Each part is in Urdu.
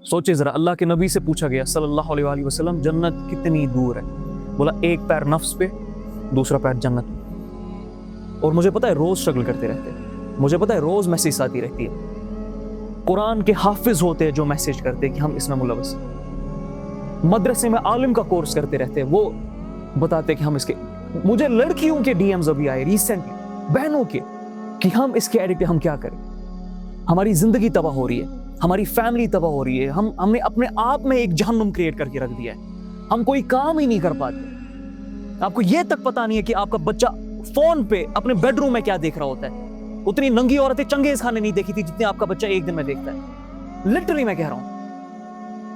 سوچے ذرا, اللہ کے نبی سے پوچھا گیا صلی اللہ علیہ وآلہ وسلم جنت کتنی دور ہے؟ بولا ایک پیر نفس پہ, دوسرا پیر جنت پہ. اور مجھے پتا ہے روز اسٹرگل کرتے رہتے ہیں, مجھے پتا ہے روز میسیج آتی رہتی ہے. قرآن کے حافظ ہوتے ہیں جو میسیج کرتے ہیں کہ ہم اس میں ملوث ہیں. مدرسے میں عالم کا کورس کرتے رہتے ہیں, وہ بتاتے ہیں کہ ہم اس کے. مجھے لڑکیوں کے ڈی ایمز ابھی آئے ریسنٹلی, بہنوں کے, کہ ہم اس کے ایڈکٹ ہیں, ہم کیا کریں؟ ہماری زندگی تباہ ہو رہی ہے, ہماری فیملی تباہ ہو رہی ہے, ہم نے اپنے آپ میں ایک جہنم کریٹ کر کے رکھ دیا ہے, ہم کوئی کام ہی نہیں کر پاتے. آپ کو یہ تک پتا نہیں ہے کہ آپ کا بچہ فون پہ اپنے بیڈ روم میں کیا دیکھ رہا ہوتا ہے. اتنی ننگی عورتیں چنگیز خان نے نہیں دیکھی تھی جتنے آپ کا بچہ ایک دن میں دیکھتا ہے. لٹرلی میں کہہ رہا ہوں.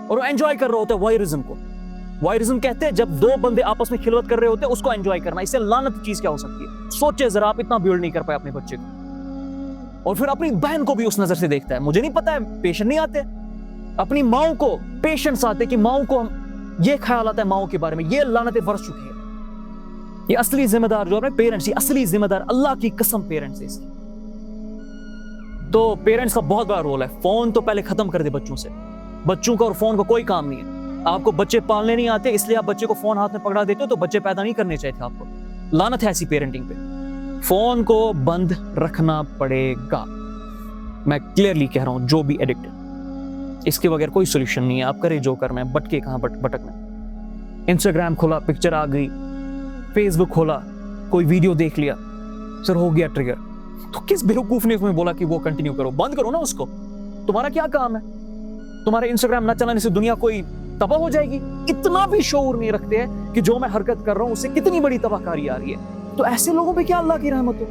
اور وہ انجوائے کر رہا ہوتا ہے وائرزم کو. وائرزم کہتے ہیں جب دو بندے آپس میں کھلوت کر رہے ہوتے ہیں اس کو انجوائے کرنا. اس سے لعنت چیز کیا ہو سکتی ہے؟ سوچے ذرا, آپ اتنا بیلڈ نہیں کر پائے اپنے بچے کو, اور پھر اپنی بہن کو بھی اس نظر سے دیکھتا ہے. مجھے نہیں پتا ہے, پیشنٹ نہیں آتے اپنی ماؤں کو, پیشنٹس آتے کہ ماؤں کو یہ خیال آتا ہے ماؤں کے بارے میں. یہ لعنتیں برس چکی ہیں. یہ اصلی ذمہ دار جو اپنے پیرنٹس, یہ اصلی ذمہ دار اللہ کی قسم پیرنٹس ہے اس کی. تو پیرنٹس کا بہت بڑا رول ہے. فون تو پہلے ختم کر دے بچوں سے. بچوں کا اور فون کا کوئی کام نہیں ہے. آپ کو بچے پالنے نہیں آتے اس لیے آپ بچے کو فون ہاتھ میں پکڑا دیتے ہو, تو بچے پیدا نہیں کرنے چاہیے تھے آپ کو. لعنت ہے ایسی پیرنٹنگ پہ. فون کو بند رکھنا پڑے گا, میں کلیئرلی کہہ رہا ہوں. جو بھی ایڈکٹ ہے اس کے بغیر کوئی سولوشن نہیں ہے. آپ کرے جو کرنا ہے, بٹکے کہاں بٹکنا ہے. انسٹاگرام کھولا, پکچر آ گئی, فیس بک کھولا, کوئی ویڈیو دیکھ لیا, سر ہو گیا ٹریگر. تو کس بیوقوف نے تمہیں بولا کہ وہ کنٹینیو کرو؟ بند کرو نا اس کو. تمہارا کیا کام ہے؟ تمہارے انسٹاگرام نہ چلانے سے دنیا کوئی تباہ ہو جائے گی؟ اتنا بھی شعور نہیں رکھتے ہیں کہ جو میں حرکت کر رہا ہوں اس سے کتنی بڑی تباہ کاری آ رہی ہے. تو ایسے لوگوں پہ کیا اللہ کی رحمت ہو؟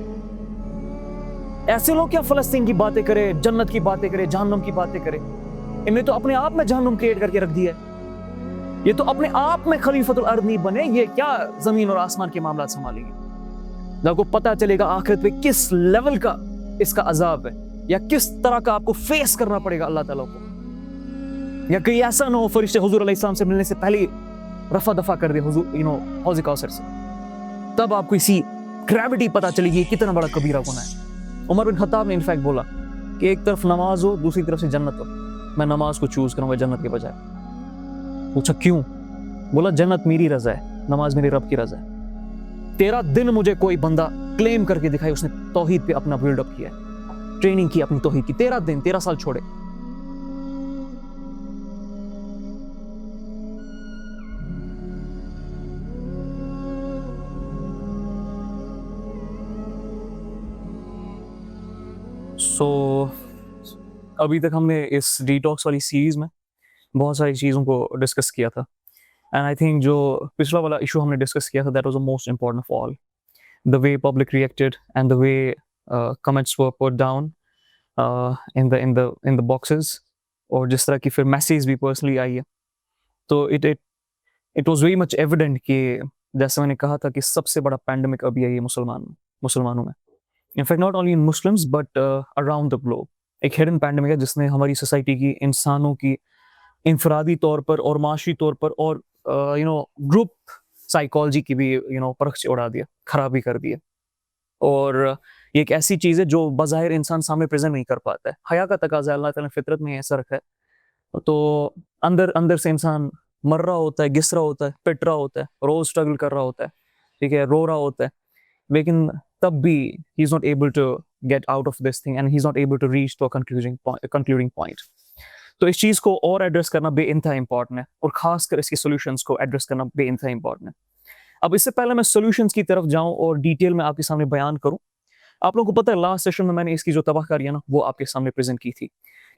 ایسے لوگ کیا فلسطین کی باتیں کرے, جنت کی باتیں کرے, جہنم کی باتیں کرے؟ ان نے تو اپنے آپ میں جہنم کریٹ کر کے رکھ دیا ہے. یہ تو اپنے آپ میں خلیفۃ الارض نہیں بنے, یہ کیا زمین اور آسمان کے معاملات سنبھالیں گے؟ آپ کو پتا چلے گا آخرت پہ کس لیول کا اس کا عذاب ہے, یا کس طرح کا آپ کو فیس کرنا پڑے گا اللہ تعالیٰ کو. یا کہیں ایسا نہ ہو فرشتے حضور علیہ السلام سے ملنے سے پہلے رفع دفع کر دے حضور حوض کوثر سے, تب آپ کو اسی گریوٹی پتا چلے گی کتنا بڑا کبیرہ گناہ ہے. عمر بن خطاب نے انفیکٹ بولا کہ ایک طرف نماز ہو دوسری طرف سے جنت ہو, میں نماز کو چوز کروں گا جنت کے بجائے. پوچھا کیوں؟ بولا جنت میری رضا ہے, نماز میرے رب کی رضا ہے. 13 دن مجھے کوئی بندہ کلیم کر کے دکھائے اس نے توحید پہ اپنا بلڈ اپ کیا ہے, ٹریننگ کی اپنی توحید کی. 13 دن, 13 سال چھوڑے. سو ابھی تک ہم نے اس ڈیٹاکس والی سیریز میں بہت ساری چیزوں کو ڈسکس کیا تھا, اینڈ آئی تھنک جو پچھلا والا ایشو ہم نے ڈسکس کیا تھا that was the most important of all. The way public reacted and the way comments were put down in the boxes, اور جس طرح کی پھر میسیج بھی پرسنلی آئی ہے, تو it was very much evident کہ جیسے میں نے کہا تھا کہ سب سے بڑا پینڈمک ابھی ہے یہ مسلمانوں میں. In fact not only in Muslims but around the globe. ایک ہڈن پینڈمک ہے جس نے ہماری سوسائٹی کی, انسانوں کی انفرادی طور پر اور معاشی طور پر اور گروپ سائیکالوجی کی بھی پرخ سے اڑا دیا, خرابی کر دیا. اور یہ ایک ایسی چیز ہے جو بظاہر انسان سامنے پریزنٹ نہیں کر پاتا ہے. حیا کا تقاضا اللہ تعالیٰ نے فطرت میں ایسا رکھا ہے, تو اندر سے انسان مر رہا ہوتا ہے, گس رہا ہوتا ہے, پٹ رہا ہوتا ہے, روز اسٹرگل کر رہا ہوتا ہے, ٹھیک ہے, رو رہا ہوتا ہے, لیکن تب بھی he is not able to get out of this thing and he is not able to reach to a concluding point. تو اس چیز کو اور ایڈریس کرنا بے انتہا امپورٹنٹ ہے, اور خاص کر اس کے سولوشنس کو ایڈریس کرنا بے انتہا امپورٹنٹ ہے. اب اس سے پہلے میں سولوشنس کی طرف جاؤں اور ڈیٹیل میں آپ کے سامنے بیان کروں. آپ لوگوں کو پتہ ہے لاسٹ سیشن میں نے اس کی جو تباہ کاری ہے نا وہ آپ کے سامنے پریزنٹ کی تھی.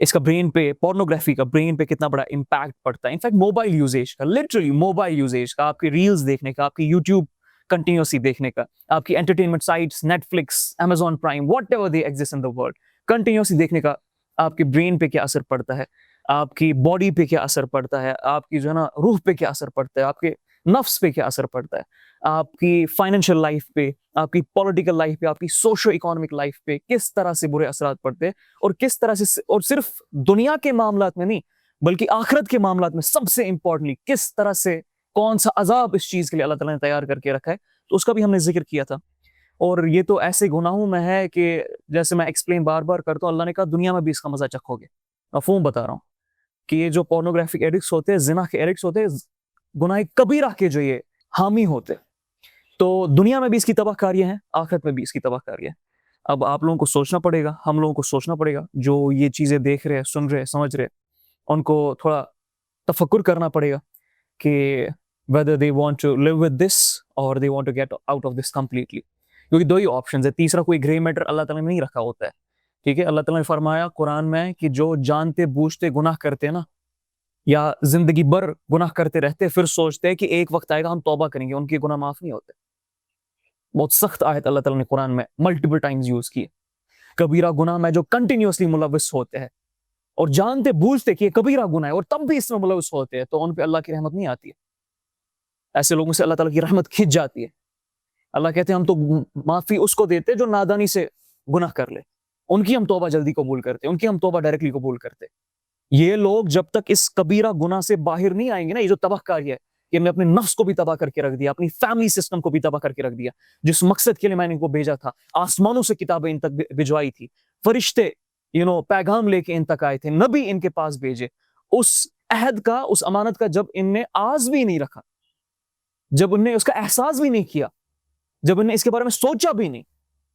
اس کا برین پہ, پورنوگرافی کا برین پہ کتنا بڑا امپیکٹ پڑتا ہے. انفیکٹ موبائل یوزیج کا, لٹرلی موبائل یوزیج کا, آپ کی ریلز دیکھنے کا, آپ کی یوٹیوب کنٹینیوسلی دیکھنے کا, آپ کی entertainment sites, Netflix, Amazon Prime, whatever they exist in the world, continuously دیکھنے کا آپ کے برین پہ کیا اثر پڑتا ہے, آپ کی باڈی پہ کیا اثر پڑتا ہے, آپ کی جو ہے نا روح پہ کیا اثر پڑتا ہے, آپ کے نفس پہ کیا اثر پڑتا ہے, آپ کی فائنینشیل لائف پہ, آپ کی پولیٹیکل لائف پہ, آپ کی سوشو اکنامک لائف پہ کس طرح سے برے اثرات پڑتے ہیں, اور کس طرح سے, اور صرف دنیا کے معاملات میں نہیں بلکہ آخرت کے معاملات میں سب سے امپورٹنٹلی کس طرح سے کون سا عذاب اس چیز کے لیے اللہ تعالیٰ نے تیار کر کے رکھا ہے. تو اس کا بھی ہم نے ذکر کیا تھا. اور یہ تو ایسے گناہوں میں ہے کہ جیسے میں ایکسپلین بار بار کرتا ہوں, اللہ نے کہا دنیا میں بھی اس کا مزہ چکھو گے. مفہوم بتا رہا ہوں کہ یہ جو پورنوگرافک ایڈکٹس ہوتے ہیں, زنا کے ایڈکٹس ہوتے ہیں, گناہ کبیرہ کے جو یہ حامی ہوتے ہیں, تو دنیا میں بھی اس کی تباہ کاریاں ہیں, آخرت میں بھی اس کی تباہ کاریاں ہیں. اب آپ لوگوں کو سوچنا پڑے گا, ہم لوگوں کو سوچنا پڑے گا, جو یہ چیزیں دیکھ رہے ہیں, سن رہے ہیں, سمجھ رہے ہیں, ان کو تھوڑا تفکر کرنا پڑے گا کہ whether they want to live with this or they want to get out of this completely. کیونکہ دو ہی آپشنز ہیں, تیسرا کوئی گرے میٹر اللہ تعالیٰ نے نہیں رکھا ہوتا ہے. ٹھیک ہے, اللہ تعالیٰ نے فرمایا قرآن میں کہ جو جانتے بوجھتے گناہ کرتے ہیں نا, یا زندگی بھر گناہ کرتے رہتے, پھر سوچتے ہیں کہ ایک وقت آئے گا ہم توبہ کریں گے, ان کے گناہ معاف نہیں ہوتے. بہت سخت آیت اللہ تعالیٰ نے قرآن میں ملٹیپل ٹائمز یوز کی ہے. کبیرہ گناہ میں جو کنٹینیوسلی ملوث ہوتے ہیں اور جانتے بوجھتے کہ یہ کبیرہ گناہ ہے اور تب بھی اس میں ملوث ہوتے ہیں, تو ان پہ اللہ کی رحمت نہیں آتی ہے. ایسے لوگوں سے اللہ تعالیٰ کی رحمت کھنچ جاتی ہے. اللہ کہتے ہیں ہم تو معافی اس کو دیتے جو نادانی سے گناہ کر لے, ان کی ہم توبہ جلدی قبول کرتے, ان کی ہم توبہ ڈائریکٹلی قبول کرتے. یہ لوگ جب تک اس کبیرہ گناہ سے باہر نہیں آئیں گے نا, یہ جو تباہ کاری ہے, کہ ہم نے اپنے نفس کو بھی تباہ کر کے رکھ دیا, اپنی فیملی سسٹم کو بھی تباہ کر کے رکھ دیا, جس مقصد کے لیے میں نے ان کو بھیجا تھا, آسمانوں سے کتابیں ان تک بھجوائی تھی, فرشتے پیغام لے کے ان تک آئے تھے, نبی ان کے پاس بھیجے, اس عہد کا, اس امانت کا جب ان نے آز بھی نہیں رکھا, جب ان نے اس کا احساس بھی نہیں کیا, جب ان نے اس کے بارے میں سوچا بھی نہیں,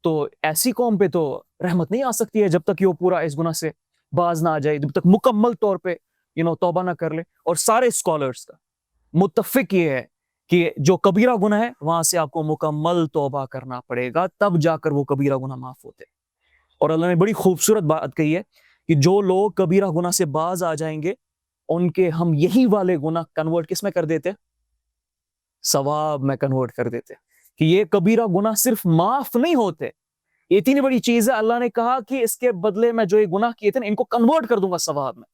تو ایسی قوم پہ تو رحمت نہیں آ سکتی ہے جب تک کہ وہ پورا اس گناہ سے باز نہ آ جائے, جب تک مکمل طور پہ توبہ نہ کر لے. اور سارے اسکالرس کا متفق یہ ہے کہ جو کبیرہ گناہ ہے وہاں سے آپ کو مکمل توبہ کرنا پڑے گا, تب جا کر وہ کبیرہ گناہ معاف ہوتے. اور اللہ نے بڑی خوبصورت بات کہی ہے کہ جو لوگ کبیرہ گناہ سے باز آ جائیں گے, ان کے ہم یہی والے گناہ کنورٹ کس میں کر دیتے, ثواب میں کنورٹ کر دیتے. کہ یہ کبیرہ گناہ صرف معاف نہیں ہوتے, یہ اتنی بڑی چیز ہے, اللہ نے کہا کہ اس کے بدلے میں جو یہ گناہ کیے تھے ان کو کنورٹ کر دوں گا ثواب میں,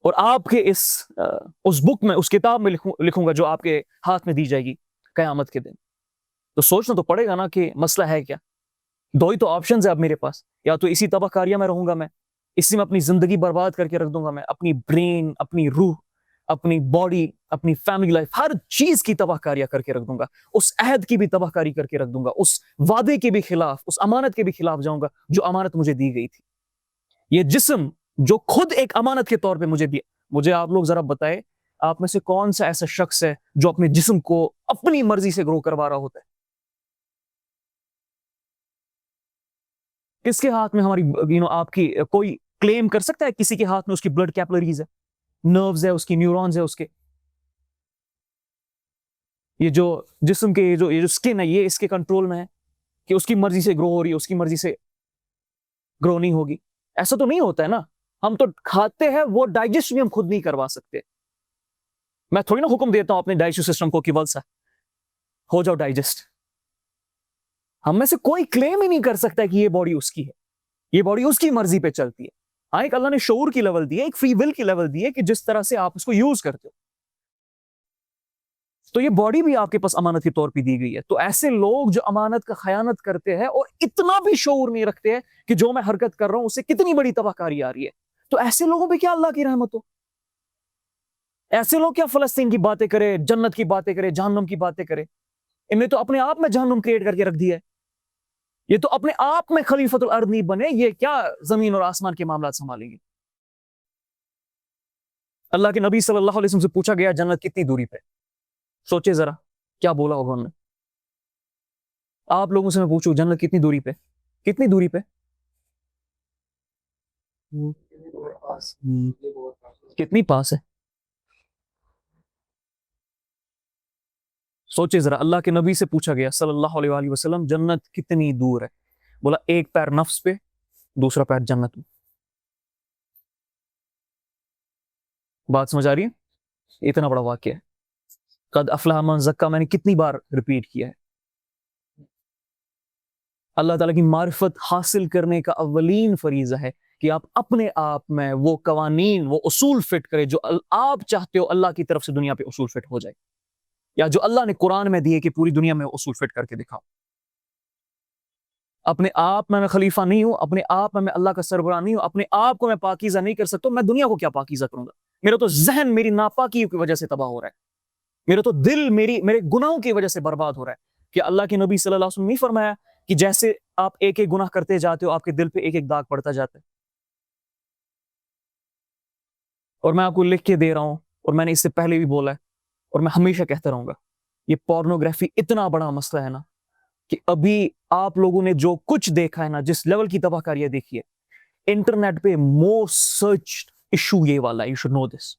اور آپ کے اس بک میں, اس کتاب میں لکھوں گا جو آپ کے ہاتھ میں دی جائے گی قیامت کے دن. تو سوچنا تو پڑے گا نا کہ مسئلہ ہے کیا. دو ہی تو آپشنز ہیں اب میرے پاس, یا تو اسی تباہ کاریہ میں رہوں گا, میں اسی میں اپنی زندگی برباد کر کے رکھ دوں گا, میں اپنی برین, اپنی روح, اپنی باڈی, اپنی فیملی لائف, ہر چیز کی تباہ کاریہ کر کے رکھ دوں گا, اس عہد کی بھی تباہ کاری کر کے رکھ دوں گا, اس وعدے کے بھی خلاف, اس امانت کے بھی خلاف جاؤں گا جو امانت مجھے دی گئی تھی. یہ جسم جو خود ایک امانت کے طور پہ مجھے دیا, مجھے آپ لوگ ذرا بتائے آپ میں سے کون سا ایسا شخص ہے جو اپنے جسم کو اپنی مرضی سے گرو کروا رہا ہوتا ہے. کس کے ہاتھ میں ہماری آپ کی کوئی کلیم کر سکتا ہے کسی کے ہاتھ میں اس کی بلڈ کیپلریز ہے, نروز ہے, اس کی نیورونز ہے, اس کے یہ جو جسم کے یہ جو سکن ہے, یہ اس کے کنٹرول میں ہے کہ اس کی مرضی سے گرو ہو رہی ہے, اس کی مرضی سے گرو نہیں ہوگی. ایسا تو نہیں ہوتا ہے نا. ہم تو کھاتے ہیں, وہ ڈائجسٹ بھی ہم خود نہیں کروا سکتے. میں تھوڑی نا حکم دیتا ہوں اپنے ڈائجسٹ سسٹم کو کہ بس ہو جاؤ ڈائجسٹ. ہم میں سے کوئی کلیم ہی نہیں کر سکتا کہ یہ باڈی اس کی ہے, یہ باڈی اس کی مرضی پہ چلتی ہے. ہاں, ایک اللہ نے شعور کی لیول دی ہے, ایک فری ول کی لیول دی ہے کہ جس طرح سے آپ اس کو یوز کرتے ہو. تو یہ باڈی بھی آپ کے پاس امانت کے طور پہ دی گئی ہے. تو ایسے لوگ جو امانت کا خیانت کرتے ہیں اور اتنا بھی شعور نہیں رکھتے ہیں کہ جو میں حرکت کر رہا ہوں اس سے کتنی بڑی تباہ کاری آ رہی ہے, تو ایسے لوگوں پہ کیا اللہ کی رحمت ہو. ایسے لوگ کیا فلسطین کی باتیں کرے, جنت کی باتیں کرے, جہنم کی باتیں کرے. ان نے تو اپنے آپ میں جہنم کریٹ کر کے رکھ دیا ہے. یہ تو اپنے آپ میں خلیفۃ الارض نہیں بنے, یہ کیا زمین اور آسمان کے معاملات سنبھالیں گے. اللہ کے نبی صلی اللہ علیہ وسلم سے پوچھا گیا جنت کتنی دوری پہ, سوچے ذرا کیا بولا ہوگا انہوں نے. آپ لوگوں سے میں پوچھوں جنت کتنی دوری پہ, کتنی دوری پہ, کتنی پاس ہے. سوچے ذرا, اللہ کے نبی سے پوچھا گیا صلی اللہ علیہ وآلہ وسلم جنت کتنی دور ہے, بولا ایک پیر نفس پہ, دوسرا پیر جنت میں. بات سمجھ آ رہی ہے؟ اتنا بڑا واقعہ ہے. قد افلح من زکا میں نے کتنی بار ریپیٹ کیا ہے. اللہ تعالیٰ کی معرفت حاصل کرنے کا اولین فریضہ ہے کہ آپ اپنے آپ میں وہ قوانین, وہ اصول فٹ کرے جو آپ چاہتے ہو اللہ کی طرف سے دنیا پہ اصول فٹ ہو جائے, یا جو اللہ نے قرآن میں دیے کہ پوری دنیا میں اصول فٹ کر کے دکھاؤ. اپنے آپ میں خلیفہ نہیں ہوں, اپنے آپ میں اللہ کا سربراہ نہیں ہوں, اپنے آپ کو میں پاکیزہ نہیں کر سکتا, میں دنیا کو کیا پاکیزہ کروں گا. میرا تو ذہن میری ناپاکی کی وجہ سے تباہ ہو رہا ہے, میرا تو دل میرے گناہوں کی وجہ سے برباد ہو رہا ہے. کہ اللہ کے نبی صلی اللہ علیہ وسلم نہیں فرمایا کہ جیسے آپ ایک ایک گناہ کرتے جاتے ہو آپ کے دل پہ ایک ایک داغ پڑتا جاتا ہے. اور میں آپ کو لکھ کے دے رہا ہوں، اور میں نے اس سے پہلے بھی بولا ہے اور میں ہمیشہ کہتا رہوں گا، یہ پورنوگرافی اتنا بڑا مسئلہ ہے نا کہ ابھی آپ لوگوں نے جو کچھ دیکھا ہے نا، جس لیول کی تباہ کاریاں دیکھی ہے، انٹرنیٹ پہ موسٹ سرچ ایشو یہ والا ہے. You should know this.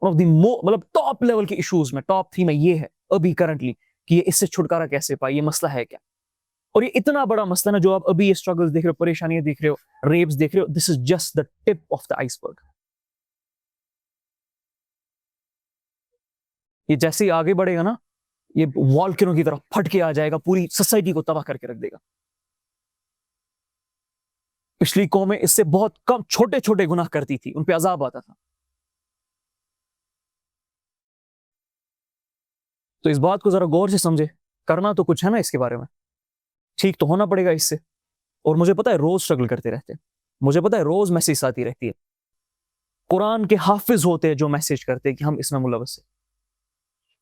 One of the مطلب ٹاپ لیول کے ایشوز میں ٹاپ 3 میں یہ ہے ابھی کرنٹلی کہ یہ اس سے چھٹکارا کیسے پائے، یہ مسئلہ ہے کیا. اور یہ اتنا بڑا مسئلہ نا جو آپ ابھی یہ اسٹرگلز دیکھ رہے ہو، پریشانیاں دیکھ رہے ہو، ریپس دیکھ رہے ہو، this is just the tip of the iceberg. یہ جیسے ہی آگے بڑھے گا نا، یہ والکنو کی طرف پھٹ کے آ جائے گا، پوری سوسائٹی کو تباہ کر کے رکھ دے گا. پچھلی قومیں اس سے بہت کم چھوٹے چھوٹے گناہ کرتی تھی، ان پہ عذاب آتا تھا. تو اس بات کو ذرا غور سے سمجھے، کرنا تو کچھ ہے نا اس کے بارے میں، ٹھیک تو ہونا پڑے گا اس سے. اور مجھے پتا ہے روز اسٹرگل کرتے رہتے ہیں، مجھے پتا ہے روز میسیج آتی رہتی ہے. قرآن کے حافظ ہوتے ہیں جو میسیج کرتے ہیں کہ ہم اس میں ملوث ہیں.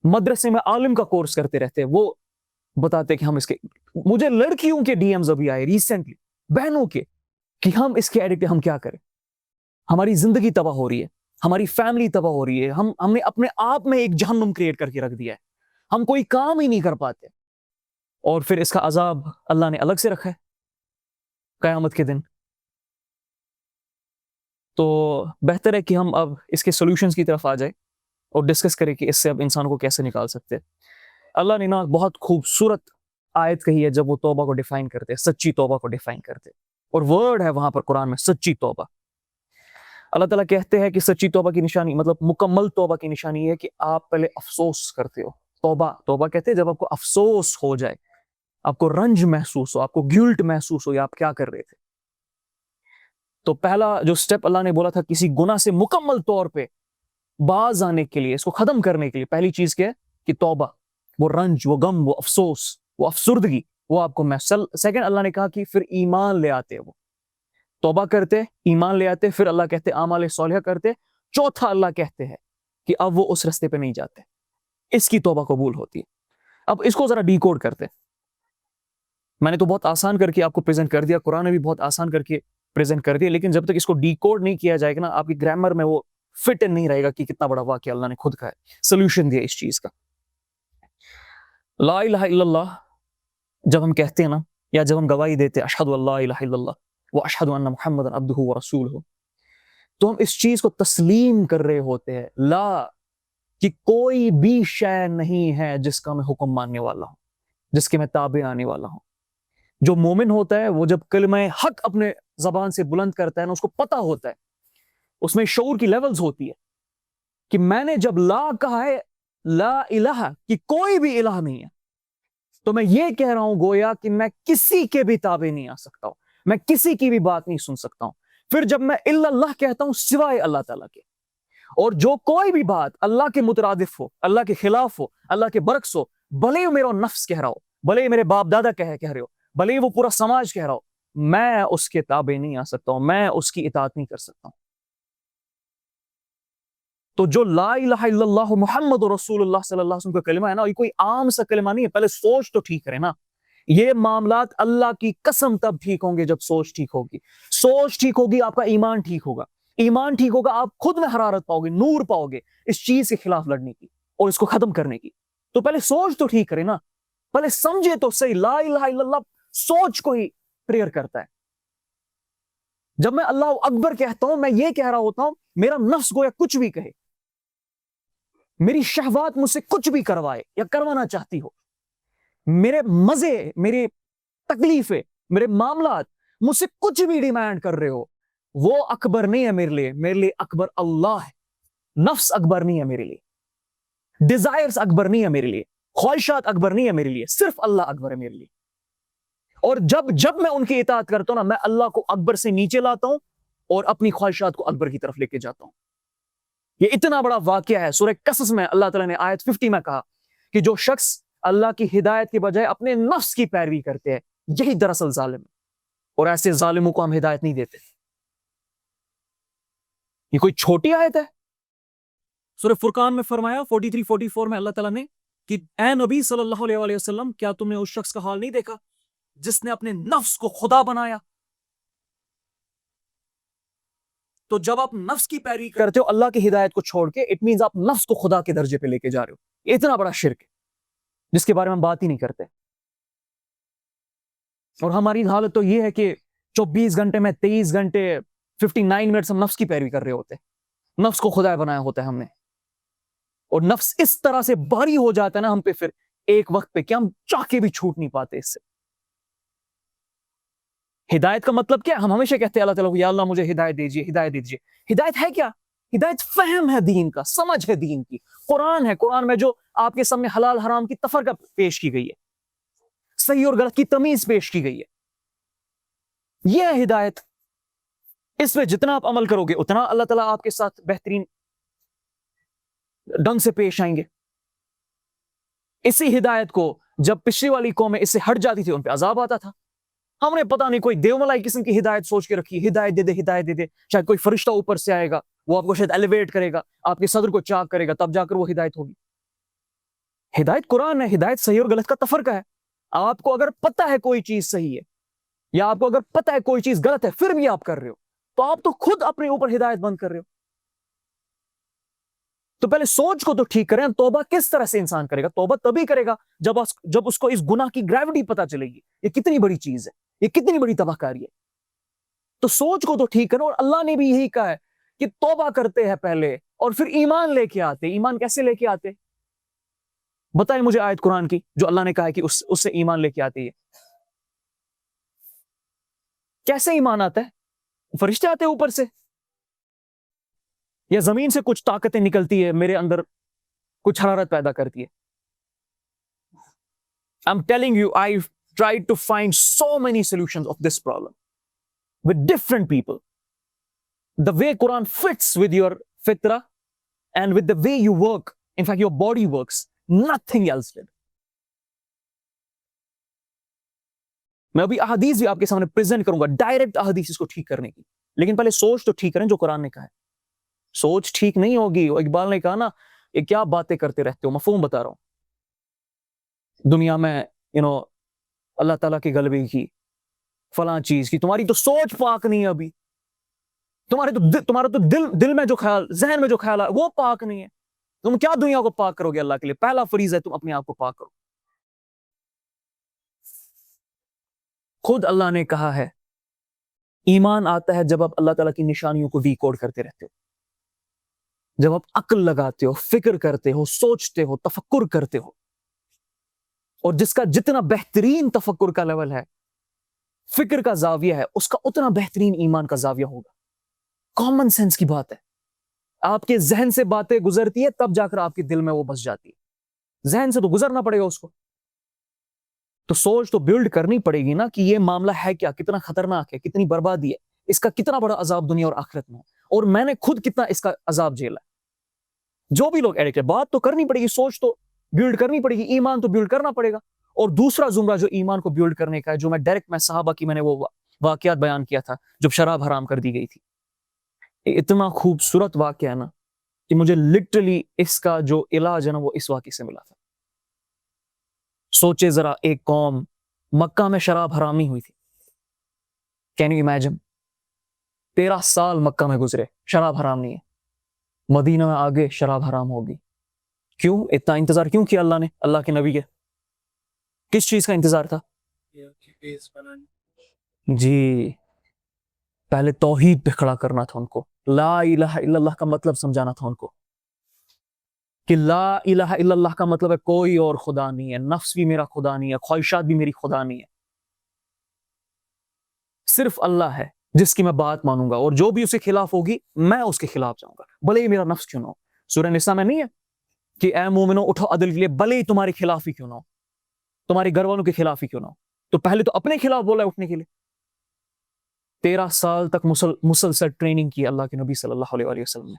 مدرسے میں عالم کا کورس کرتے رہتے ہیں، وہ بتاتے کہ ہم اس کے، مجھے لڑکیوں کے ڈی ایمز ابھی آئے ریسنٹلی، بہنوں کے، کہ ہم اس کے ایڈکٹ، ہم کیا کریں، ہماری زندگی تباہ ہو رہی ہے، ہماری فیملی تباہ ہو رہی ہے، ہم نے اپنے آپ میں ایک جہنم کریٹ کر کے رکھ دیا ہے، ہم کوئی کام ہی نہیں کر پاتے. اور پھر اس کا عذاب اللہ نے الگ سے رکھا ہے قیامت کے دن. تو بہتر ہے کہ ہم اب اس کے سولوشنز کی طرف آ جائیں اور ڈسکس کریں کہ اس سے اب انسان کو کیسے نکال سکتے. اللہ نے نا بہت خوبصورت آیت کہی ہے جب وہ توبہ کو ڈیفائن کرتے، سچی توبہ کو ڈیفائن کرتے، اور ورڈ ہے وہاں پر قرآن میں سچی توبہ. اللہ تعالیٰ کہتے ہیں کہ سچی توبہ کی نشانی، مطلب مکمل توبہ کی نشانی ہے کہ آپ پہلے افسوس کرتے ہو. توبہ کہتے ہیں جب آپ کو افسوس ہو جائے، آپ کو رنج محسوس ہو، آپ کو گلٹ محسوس ہو، یا آپ کیا کر رہے تھے. تو پہلا جو سٹیپ اللہ نے بولا تھا کسی گناہ سے مکمل طور پہ باز آنے کے لیے، اس کو ختم کرنے کے لیے، پہلی چیز کیا ہے کہ توبہ، وہ رنج، وہ غم، وہ افسوس، وہ افسردگی، وہ آپ کو محسوس. سیکنڈ اللہ نے کہا کہ پھر ایمان لے آتے، وہ توبہ کرتے، ایمان لے آتے، پھر اللہ کہتے اعمال صالحہ کرتے. چوتھا اللہ کہتے ہیں کہ اب وہ اس رستے پہ نہیں جاتے، اس کی توبہ قبول ہوتی ہے. اب اس کو ذرا ڈی کوڈ کرتے. میں نے تو بہت آسان کر کے آپ کو پریزنٹ کر دیا، قرآن نے بھی بہت آسان کر کے پریزنٹ کر دیا، لیکن جب تک اس کو ڈی کوڈ نہیں کیا جائے گا نا، آپ کی گرامر میں وہ فٹ نہیں رہے گا کہ کتنا بڑا واقعہ اللہ نے خود کا ہے، سولوشن دیا اس چیز کا. لا الہ الا اللہ جب ہم کہتے ہیں نا، یا جب ہم گواہی دیتے اشہد ان لا الہ الا اللہ واشہد ان محمد عبدہ ورسولہ، تو ہم اس چیز کو تسلیم کر رہے ہوتے ہیں، لا، کہ کوئی بھی شے نہیں ہے جس کا میں حکم ماننے والا ہوں، جس کے میں تابع آنے والا ہوں. جو مومن ہوتا ہے وہ جب کلمہ حق اپنے زبان سے بلند کرتا ہے نا، اس کو پتہ ہوتا ہے، اس میں شعور کی لیولز ہوتی ہے کہ میں نے جب لا کہا ہے، لا الہ، کہ کوئی بھی الہ نہیں ہے، تو میں یہ کہہ رہا ہوں گویا کہ میں کسی کے بھی تابع نہیں آ سکتا ہوں، میں کسی کی بھی بات نہیں سن سکتا ہوں. پھر جب میں الا اللہ کہتا ہوں سوائے اللہ تعالیٰ کے، اور جو کوئی بھی بات اللہ کے مترادف ہو، اللہ کے خلاف ہو، اللہ کے برعکس ہو، بھلے میرا نفس کہہ رہا ہو، بھلے میرے باپ دادا کہہ رہے ہو، بھلے وہ پورا سماج کہہ رہا ہو، میں اس کے تابع نہیں آ سکتا ہوں، میں اس کی اطاعت نہیں کر سکتا ہوں. تو جو لا الہ الا اللہ محمد رسول اللہ صلی اللہ علیہ وسلم کا کلمہ ہے نا، یہ کوئی عام سا کلمہ نہیں ہے. پہلے سوچ تو ٹھیک کرے نا. یہ معاملات اللہ کی قسم تب ٹھیک ہوں گے جب سوچ ٹھیک ہوگی. سوچ ٹھیک ہوگی، آپ کا ایمان ٹھیک ہوگا. ایمان ٹھیک ہوگا، آپ خود میں حرارت پاؤ گے، نور پاؤ گے اس چیز کے خلاف لڑنے کی اور اس کو ختم کرنے کی. تو پہلے سوچ تو ٹھیک کرے نا، پہلے سمجھے تو صحیح. لا الہ الا اللہ سوچ کو ہی پریئر کرتا ہے. جب میں اللہ اکبر کہتا ہوں، میں یہ کہہ رہا ہوتا ہوں میرا نفس گویا کچھ بھی کہے، میری شہوات مجھ سے کچھ بھی کروائے یا کروانا چاہتی ہو، میرے مزے، میری تکلیفیں، میرے معاملات مجھ سے کچھ بھی ڈیمانڈ کر رہے ہو، وہ اکبر نہیں ہے میرے لیے اکبر اللہ ہے. نفس اکبر نہیں ہے میرے لیے، ڈیزائرز اکبر نہیں ہے میرے لیے، خواہشات اکبر نہیں ہے میرے لیے، صرف اللہ اکبر ہے میرے لیے. اور جب میں ان کی اطاعت کرتا ہوں نا، میں اللہ کو اکبر سے نیچے لاتا ہوں اور اپنی خواہشات کو اکبر کی طرف لے کے جاتا ہوں. یہ اتنا بڑا واقعہ ہے. سورہ قصص میں اللہ تعالیٰ نے آیت 50 میں کہا کہ جو شخص اللہ کی ہدایت کے بجائے اپنے نفس کی پیروی کرتے ہیں، یہی دراصل ظالم ہے، اور ایسے ظالموں کو ہم ہدایت نہیں دیتے. یہ کوئی چھوٹی آیت ہے. سورہ فرقان میں فرمایا 43-44 میں اللہ تعالیٰ نے کہ اے نبی صلی اللہ علیہ وسلم، کیا تم نے اس شخص کا حال نہیں دیکھا جس نے اپنے نفس کو خدا بنایا؟ تو جب آپ نفس کی پیروی کرتے ہو اللہ کی ہدایت کو چھوڑ کے، اٹ مینز آپ نفس کو خدا کے درجے پہ لے کے جا رہے ہو. یہ اتنا بڑا شرک ہے جس کے بارے میں ہم بات ہی نہیں کرتے. اور ہماری حالت تو یہ ہے کہ 24 گھنٹے میں 23 گھنٹے 59 منٹس ہم نفس کی پیروی کر رہے ہوتے ہیں. نفس کو خدا بنایا ہوتا ہے ہم نے، اور نفس اس طرح سے بھاری ہو جاتا ہے نا ہم پہ پھر ایک وقت پہ کہ ہم چاہ کے بھی چھوٹ نہیں پاتے اس سے. ہدایت کا مطلب کیا؟ ہم ہمیشہ کہتے ہیں اللہ تعالیٰ کو یا اللہ مجھے ہدایت دیجیے، ہدایت دیجیے. ہدایت ہے کیا؟ ہدایت فہم ہے دین کا، سمجھ ہے دین کی. قرآن ہے، قرآن میں جو آپ کے سامنے حلال حرام کی تفرقہ پیش کی گئی ہے، صحیح اور غلط کی تمیز پیش کی گئی ہے، یہ ہے ہدایت. اس پہ جتنا آپ عمل کرو گے اتنا اللہ تعالیٰ آپ کے ساتھ بہترین ڈنگ سے پیش آئیں گے. اسی ہدایت کو جب پچھلی والی قومیں اس سے ہٹ جاتی تھی ان پہ عذاب آتا تھا. ہم نے پتہ نہیں کوئی دیو ملائی قسم کی ہدایت سوچ کے رکھی، ہدایت دے دے ہدایت دے دے. شاید کوئی فرشتہ اوپر سے آئے گا، وہ آپ کو شاید ایلیویٹ کرے گا، آپ کے صدر کو چاک کرے گا، تب جا کر وہ ہدایت ہوگی. ہدایت قرآن ہے، ہدایت صحیح اور غلط کا تفرقہ ہے. آپ کو اگر پتہ ہے کوئی چیز صحیح ہے یا آپ کو اگر پتہ ہے کوئی چیز غلط ہے پھر بھی آپ کر رہے ہو تو آپ تو خود اپنے اوپر ہدایت بند کر رہے ہو. تو پہلے سوچ کو تو ٹھیک کریں. توبہ کس طرح سے انسان کرے گا؟ توبہ تبھی کرے گا جب اس کو اس گناہ کی گریوٹی پتہ چلے گی، یہ کتنی بڑی چیز ہے، یہ کتنی بڑی تباہ کاری ہے. تو سوچ کو تو ٹھیک کرو. اور اللہ نے بھی یہی کہا ہے کہ توبہ کرتے ہیں پہلے اور پھر ایمان لے کے آتے. ایمان کیسے لے کے آتے؟ بتائیں مجھے آیت قرآن کی جو اللہ نے کہا ہے کہ اس سے ایمان لے کے آتے. کیسے ایمان آتا ہے؟ فرشتے آتے اوپر سے یا زمین سے کچھ طاقتیں نکلتی ہے میرے اندر کچھ حرارت پیدا کرتی ہے. I'm telling you, I've tried to find so many solutions of this problem with different people. The way Quran fits with your fitra and with the way you work, in fact your body works, nothing else did. میں ابھی احادیث بھی آپ کے سامنے پریزنٹ کروں گا، ڈائریکٹ احادیث اس کو ٹھیک کرنے کی. لیکن پہلے سوچ تو ٹھیک کریں جو قرآن نے کہا ہے. سوچ ٹھیک نہیں ہوگی. اقبال نے کہا نا، یہ کیا باتیں کرتے رہتے ہو. مفہوم بتا رہا ہوں. دنیا میں اللہ تعالیٰ کے غلبے کی، فلاں چیز کی، تمہاری تو سوچ پاک نہیں ہے ابھی. تمہارا تو دل میں جو خیال، ذہن میں جو خیال ہے وہ پاک نہیں ہے. تم کیا دنیا کو پاک کرو گے اللہ کے لیے؟ پہلا فریضہ ہے تم اپنے آپ کو پاک کرو. خود اللہ نے کہا ہے ایمان آتا ہے جب آپ اللہ تعالیٰ کی نشانیوں کو ڈیکوڈ کرتے رہتے ہو، جب آپ عقل لگاتے ہو، فکر کرتے ہو، سوچتے ہو، تفکر کرتے ہو. اور جس کا جتنا بہترین تفکر کا لیول ہے، فکر کا زاویہ ہے، اس کا اتنا بہترین ایمان کا زاویہ ہوگا. کامن سینس کی بات ہے. آپ کے ذہن سے باتیں گزرتی ہے تب جا کر آپ کے دل میں وہ بس جاتی ہے. ذہن سے تو گزرنا پڑے گا اس کو. تو سوچ تو بلڈ کرنی پڑے گی نا کہ یہ معاملہ ہے کیا، کتنا خطرناک ہے، کتنی بربادی ہے، اس کا کتنا بڑا عذاب دنیا اور آخرت میں ہے، اور میں نے خود کتنا اس کا عذاب جھیلا ہے. جو بھی لوگ ایڈکٹ ہے، بات تو کرنی پڑے گی، سوچ تو بلڈ کرنی پڑے گی، ایمان تو بلڈ کرنا پڑے گا. اور دوسرا زمرہ جو ایمان کو بلڈ کرنے کا ہے، جو میں صحابہ کی میں نے وہ واقعات بیان کیا تھا جب شراب حرام کر دی گئی تھی. اتنا خوبصورت واقعہ ہے نا کہ مجھے لٹرلی اس کا جو علاج ہے نا وہ اس واقعے سے ملا تھا. سوچے ذرا، ایک قوم مکہ میں شراب حرامی ہوئی تھی. Can you imagine? 13 سال مکہ میں گزرے، شراب حرام نہیں ہے. مدینہ میں آگے شراب حرام ہوگی. کیوں اتنا انتظار کیوں کیا اللہ نے اللہ کے نبی کے؟ کس چیز کا انتظار تھا؟ جی، پہلے توحید پہ کھڑا کرنا تھا ان کو. لا الہ الا اللہ کا مطلب سمجھانا تھا ان کو کہ لا الہ الا اللہ کا مطلب ہے کوئی اور خدا نہیں ہے، نفس بھی میرا خدا نہیں ہے، خواہشات بھی میری خدا نہیں ہے، صرف اللہ ہے جس کی میں بات مانوں گا، اور جو بھی اس کے خلاف ہوگی میں اس کے خلاف جاؤں گا، بھلے ہی میرا نفس کیوں نہ ہو. سورہ نساء میں نہیں ہے کہ اے مومنو اٹھو عدل کے لیے، بھلے ہی تمہارے خلاف ہی کیوں نہ ہو، تمہارے گھر والوں کے خلاف ہی کیوں نہ ہو. تو پہلے تو اپنے خلاف بولا ہے اٹھنے کے لیے. 13 سال تک مسلسل ٹریننگ کی اللہ کے نبی صلی اللہ علیہ وسلم نے.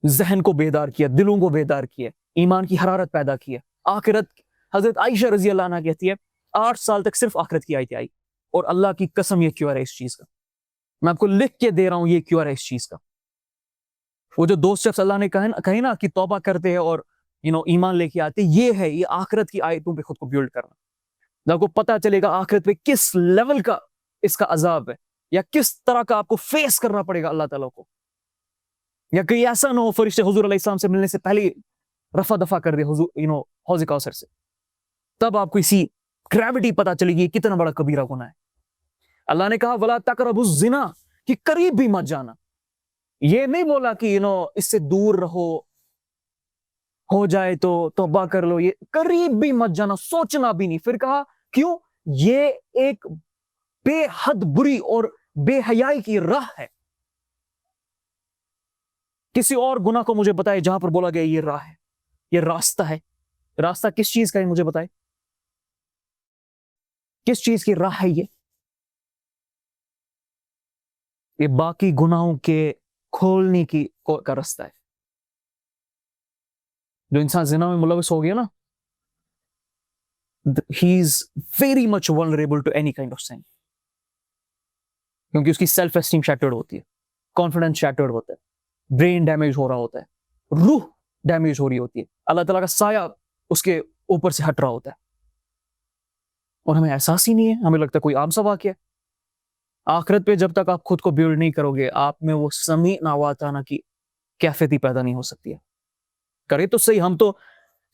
ذہن کو بیدار کیا، دلوں کو بیدار کیا، ایمان کی حرارت پیدا کی ہے. آخرت، حضرت عائشہ رضی اللہ عنہ کہتی ہے 8 سال تک صرف آخرت کی آیتیں آئی، اور اللہ کی قسم یہ کیوں ہے اس چیز کا، میں آپ کو لکھ کے دے رہا ہوں یہ کیوں ہے اس چیز کا. وہ جو 2 سٹیپس اللہ نے کہے نا کہ توبہ کرتے ہیں اور ایمان لے کے آتے، یہ ہے، یہ آخرت کی آیتوں پہ خود کو بیلڈ کرنا. جب کو پتہ چلے گا آخرت پہ کس لیول کا اس کا عذاب ہے، یا کس طرح کا آپ کو فیس کرنا پڑے گا اللہ تعالیٰ کو, یا کہیں ایسا نہ ہو فرشتے حضور علیہ السلام سے ملنے سے پہلے رفع دفع کر دے حضور حوض کوثر سے, تب آپ کو اسی گریوٹی پتا چلے گی کتنا بڑا کبیرہ گناہ ہے. اللہ نے کہا ولا تقربوا الزنا, کہ قریب بھی مت جانا. یہ نہیں بولا کہ اس سے دور رہو, ہو جائے تو توبہ کر لو, یہ قریب بھی مت جانا, سوچنا بھی نہیں. پھر کہا کیوں؟ یہ ایک بے حد بری اور بے حیائی کی راہ ہے. کسی اور گناہ کو مجھے بتائے جہاں پر بولا گیا یہ راہ ہے, یہ راستہ ہے. راستہ کس چیز کا ہے مجھے بتائے, کس چیز کی راہ ہے یہ باقی گناہوں کے کھولنے کا راستہ ہے. جو انسان زنا میں ملوث ہو گیا نا, he is very much vulnerable to any kind of sin, کیونکہ اس کی سیلف اسٹیم شیٹرڈ ہوتی ہے, کانفیڈنس شیٹرڈ ہوتا ہے, برین ڈیمیج ہو رہا ہوتا ہے, روح ڈیمیج ہو رہی ہوتی ہے, اللہ تعالیٰ کا سایہ اس کے اوپر سے ہٹ رہا ہوتا ہے, اور ہمیں احساس ہی نہیں ہے. ہمیں لگتا ہے کوئی عام سا واقعہ ہے. آخرت پہ جب تک آپ خود کو بیلڈ نہیں کرو گے, آپ میں وہ سمیع واتانہ کی کیفیت ہی پیدا نہیں ہو سکتی ہے. کرے تو صحیح, ہم تو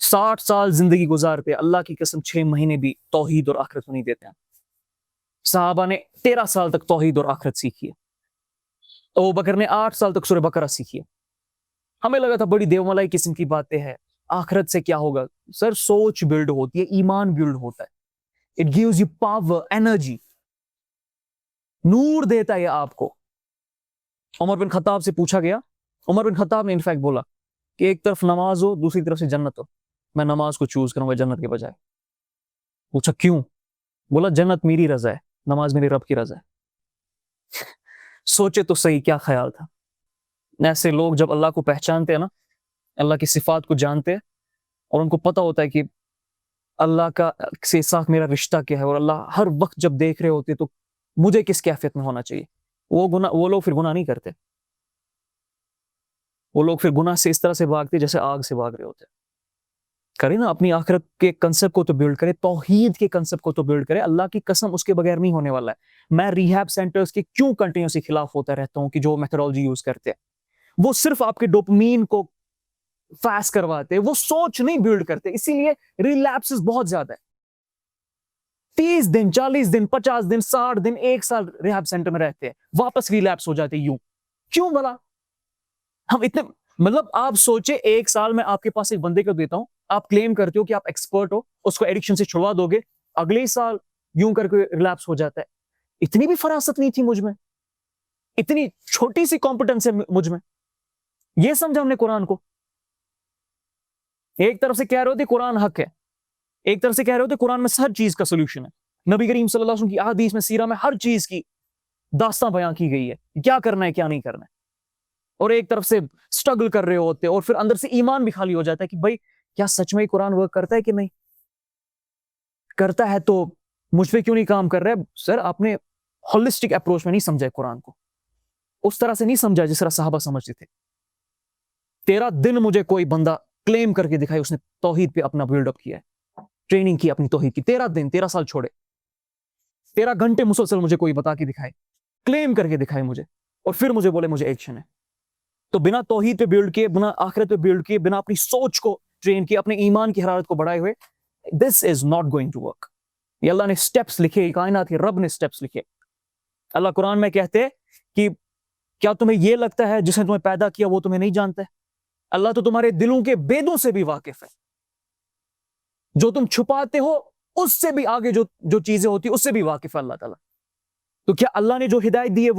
60 سال زندگی گزارتے, اللہ کی قسم 6 مہینے بھی توحید اور آخرت کو نہیں دیتے ہیں. صحابہ نے 13 سال تک توحید اور آخرت سیکھی ہے. ابو بکر نے 8 سال تک سورہ بقرہ سیکھی ہے. ہمیں لگا تھا بڑی دیوملائی قسم کی باتیں ہیں, آخرت سے کیا ہوگا. سر سوچ بلڈ ہوتی ہے, ایمان بلڈ ہوتا ہے. It gives you power, energy, نور دیتا ہے آپ کو. عمر بن خطاب سے پوچھا گیا, عمر بن خطاب نے انفیکٹ بولا کہ ایک طرف نماز ہو دوسری طرف سے جنت ہو, میں نماز کو چوز کروں گا جنت کے بجائے. پوچھا کیوں؟ بولا جنت میری رضا ہے, نماز میرے رب کی رضا ہے. سوچے تو صحیح کیا خیال تھا. ایسے لوگ جب اللہ کو پہچانتے ہیں نا, اللہ کی صفات کو جانتے ہیں, اور ان کو پتہ ہوتا ہے کہ اللہ کا سے ساتھ میرا رشتہ کیا ہے, اور اللہ ہر وقت جب دیکھ رہے ہوتے تو مجھے کس کیفیت میں ہونا چاہیے, وہ لوگ پھر گناہ نہیں کرتے. وہ لوگ پھر گناہ سے اس طرح سے بھاگتے جیسے آگ سے بھاگ رہے ہوتے. کرے نا, اپنی آخرت کے کنسپٹ کو تو بلڈ کرے, توحید کے کنسپٹ کو تو بلڈ کرے. اللہ کی قسم اس کے بغیر نہیں ہونے والا ہے. میں ریہیب سینٹرز کے کیوں کنٹینیوسلی خلاف ہوتا رہتا ہوں کہ جو میتھڈالوجی یوز کرتے ہیں, وہ صرف آپ کے ڈوپامین کو فاسٹ کرواتے, وہ سوچ نہیں بلڈ کرتے. اسی لیے ریلیپسز بہت زیادہ ہے. 30 دن 40 دن 50 دن 60 دن 1 سال ریہیب سینٹر میں رہتے ہیں, واپس ریلیپس ہو جاتے. کیوں بلا؟ ہم اتنے, مطلب آپ سوچے 1 سال میں آپ کے پاس ایک بندے کو دیتا ہوں, آپ کلیم کرتے ہو کہ آپ ایکسپرٹ ہو, اس کو ایڈکشن سے چھڑوا دو گے, اگلے سال یوں کر کے ریلیپس ہو جاتا ہے. اتنی بھی فراست نہیں تھی مجھ میں, اتنی چھوٹی سی کمپٹنس ہے مجھ میں. یہ سمجھا ہم نے قرآن کو. ایک طرف سے کہہ رہے ہوتے قرآن حق ہے, ایک طرف سے کہہ رہے ہوتے قرآن میں ہر چیز کا سولوشن ہے. نبی کریم صلی اللہ علیہ وسلم کی احادیث میں سیرہ میں ہر چیز کی داستان بیان کی گئی ہے, کیا کرنا ہے کیا نہیں کرنا ہے. اور ایک طرف سے سٹرگل کر رہے ہوتے, اور پھر اندر سے ایمان بھی خالی ہو جاتا ہے کہ بھائی کیا سچ میں قرآن ورک کرتا ہے کہ نہیں کرتا ہے, تو مجھ پہ کیوں نہیں کام کر رہا ہے. سر آپ نے ہولسٹک اپروچ میں نہیں سمجھا قرآن کو, اس طرح سے نہیں سمجھا جس طرح صحابہ سمجھتے تھے. 13 دن مجھے کوئی بندہ کلیم کر کے دکھائے اس نے توحید پہ اپنا بلڈ اپ کیا ہے, ٹریننگ کی اپنی توحید کی. 13 دن 13 سال چھوڑے, 13 گھنٹے مسلسل مجھے کوئی بتا کے دکھائے, کلیم کر کے دکھائے مجھے, اور پھر مجھے بولے مجھے ایکشن ہے. تو بنا توحید پہ بلڈ کیے, بنا آخرت پہ بلڈ کیے, بنا اپنی سوچ کو ٹرین کیے, اپنے ایمان کی حرارت کو بڑھائے ہوئے, this is not going to work. یہ اللہ نے سٹیپس لکھے, کائنات کے رب نے سٹیپس لکھے. اللہ قرآن میں کہتے کہ کیا تمہیں یہ لگتا ہے جس نے تمہیں پیدا کیا وہ تمہیں نہیں جانتا ہے؟ اللہ تو تمہارے دلوں کے بیدوں سے بھی واقف ہے, جو تم چھپاتے ہو اس سے بھی آگے جو چیزیں ہوتی اس سے بھی واقف ہے اللہ تعالیٰ. تو کیا اللہ نے جو ہدایت دی ہے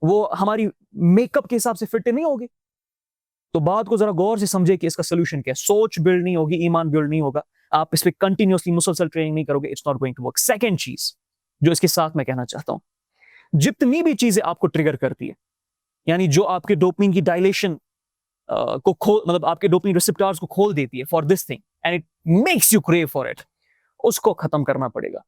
وہ ہماری میک اپ کے حساب سے فٹ نہیں ہوگی؟ تو بات کو ذرا غور سے سمجھے کہ اس کا سولوشن کیا ہے. سوچ بلڈ نہیں ہوگی, ایمان بلڈ نہیں ہوگا, آپ اس پہ کنٹینیوسلی مسلسل ٹریننگ نہیں کرو گے, it's not going to work. Second چیز جو اس کے ساتھ میں کہنا چاہتا ہوں, جتنی بھی چیزیں آپ کو ٹریگر کرتی ہے, یعنی جو آپ کے ڈوپامین کی ڈائلیشن کو مطلب آپ کے ڈوپامین ریسپٹارز کو کھول دیتی ہے for this thing and it makes you crave for it, اس کو ختم کرنا پڑے گا.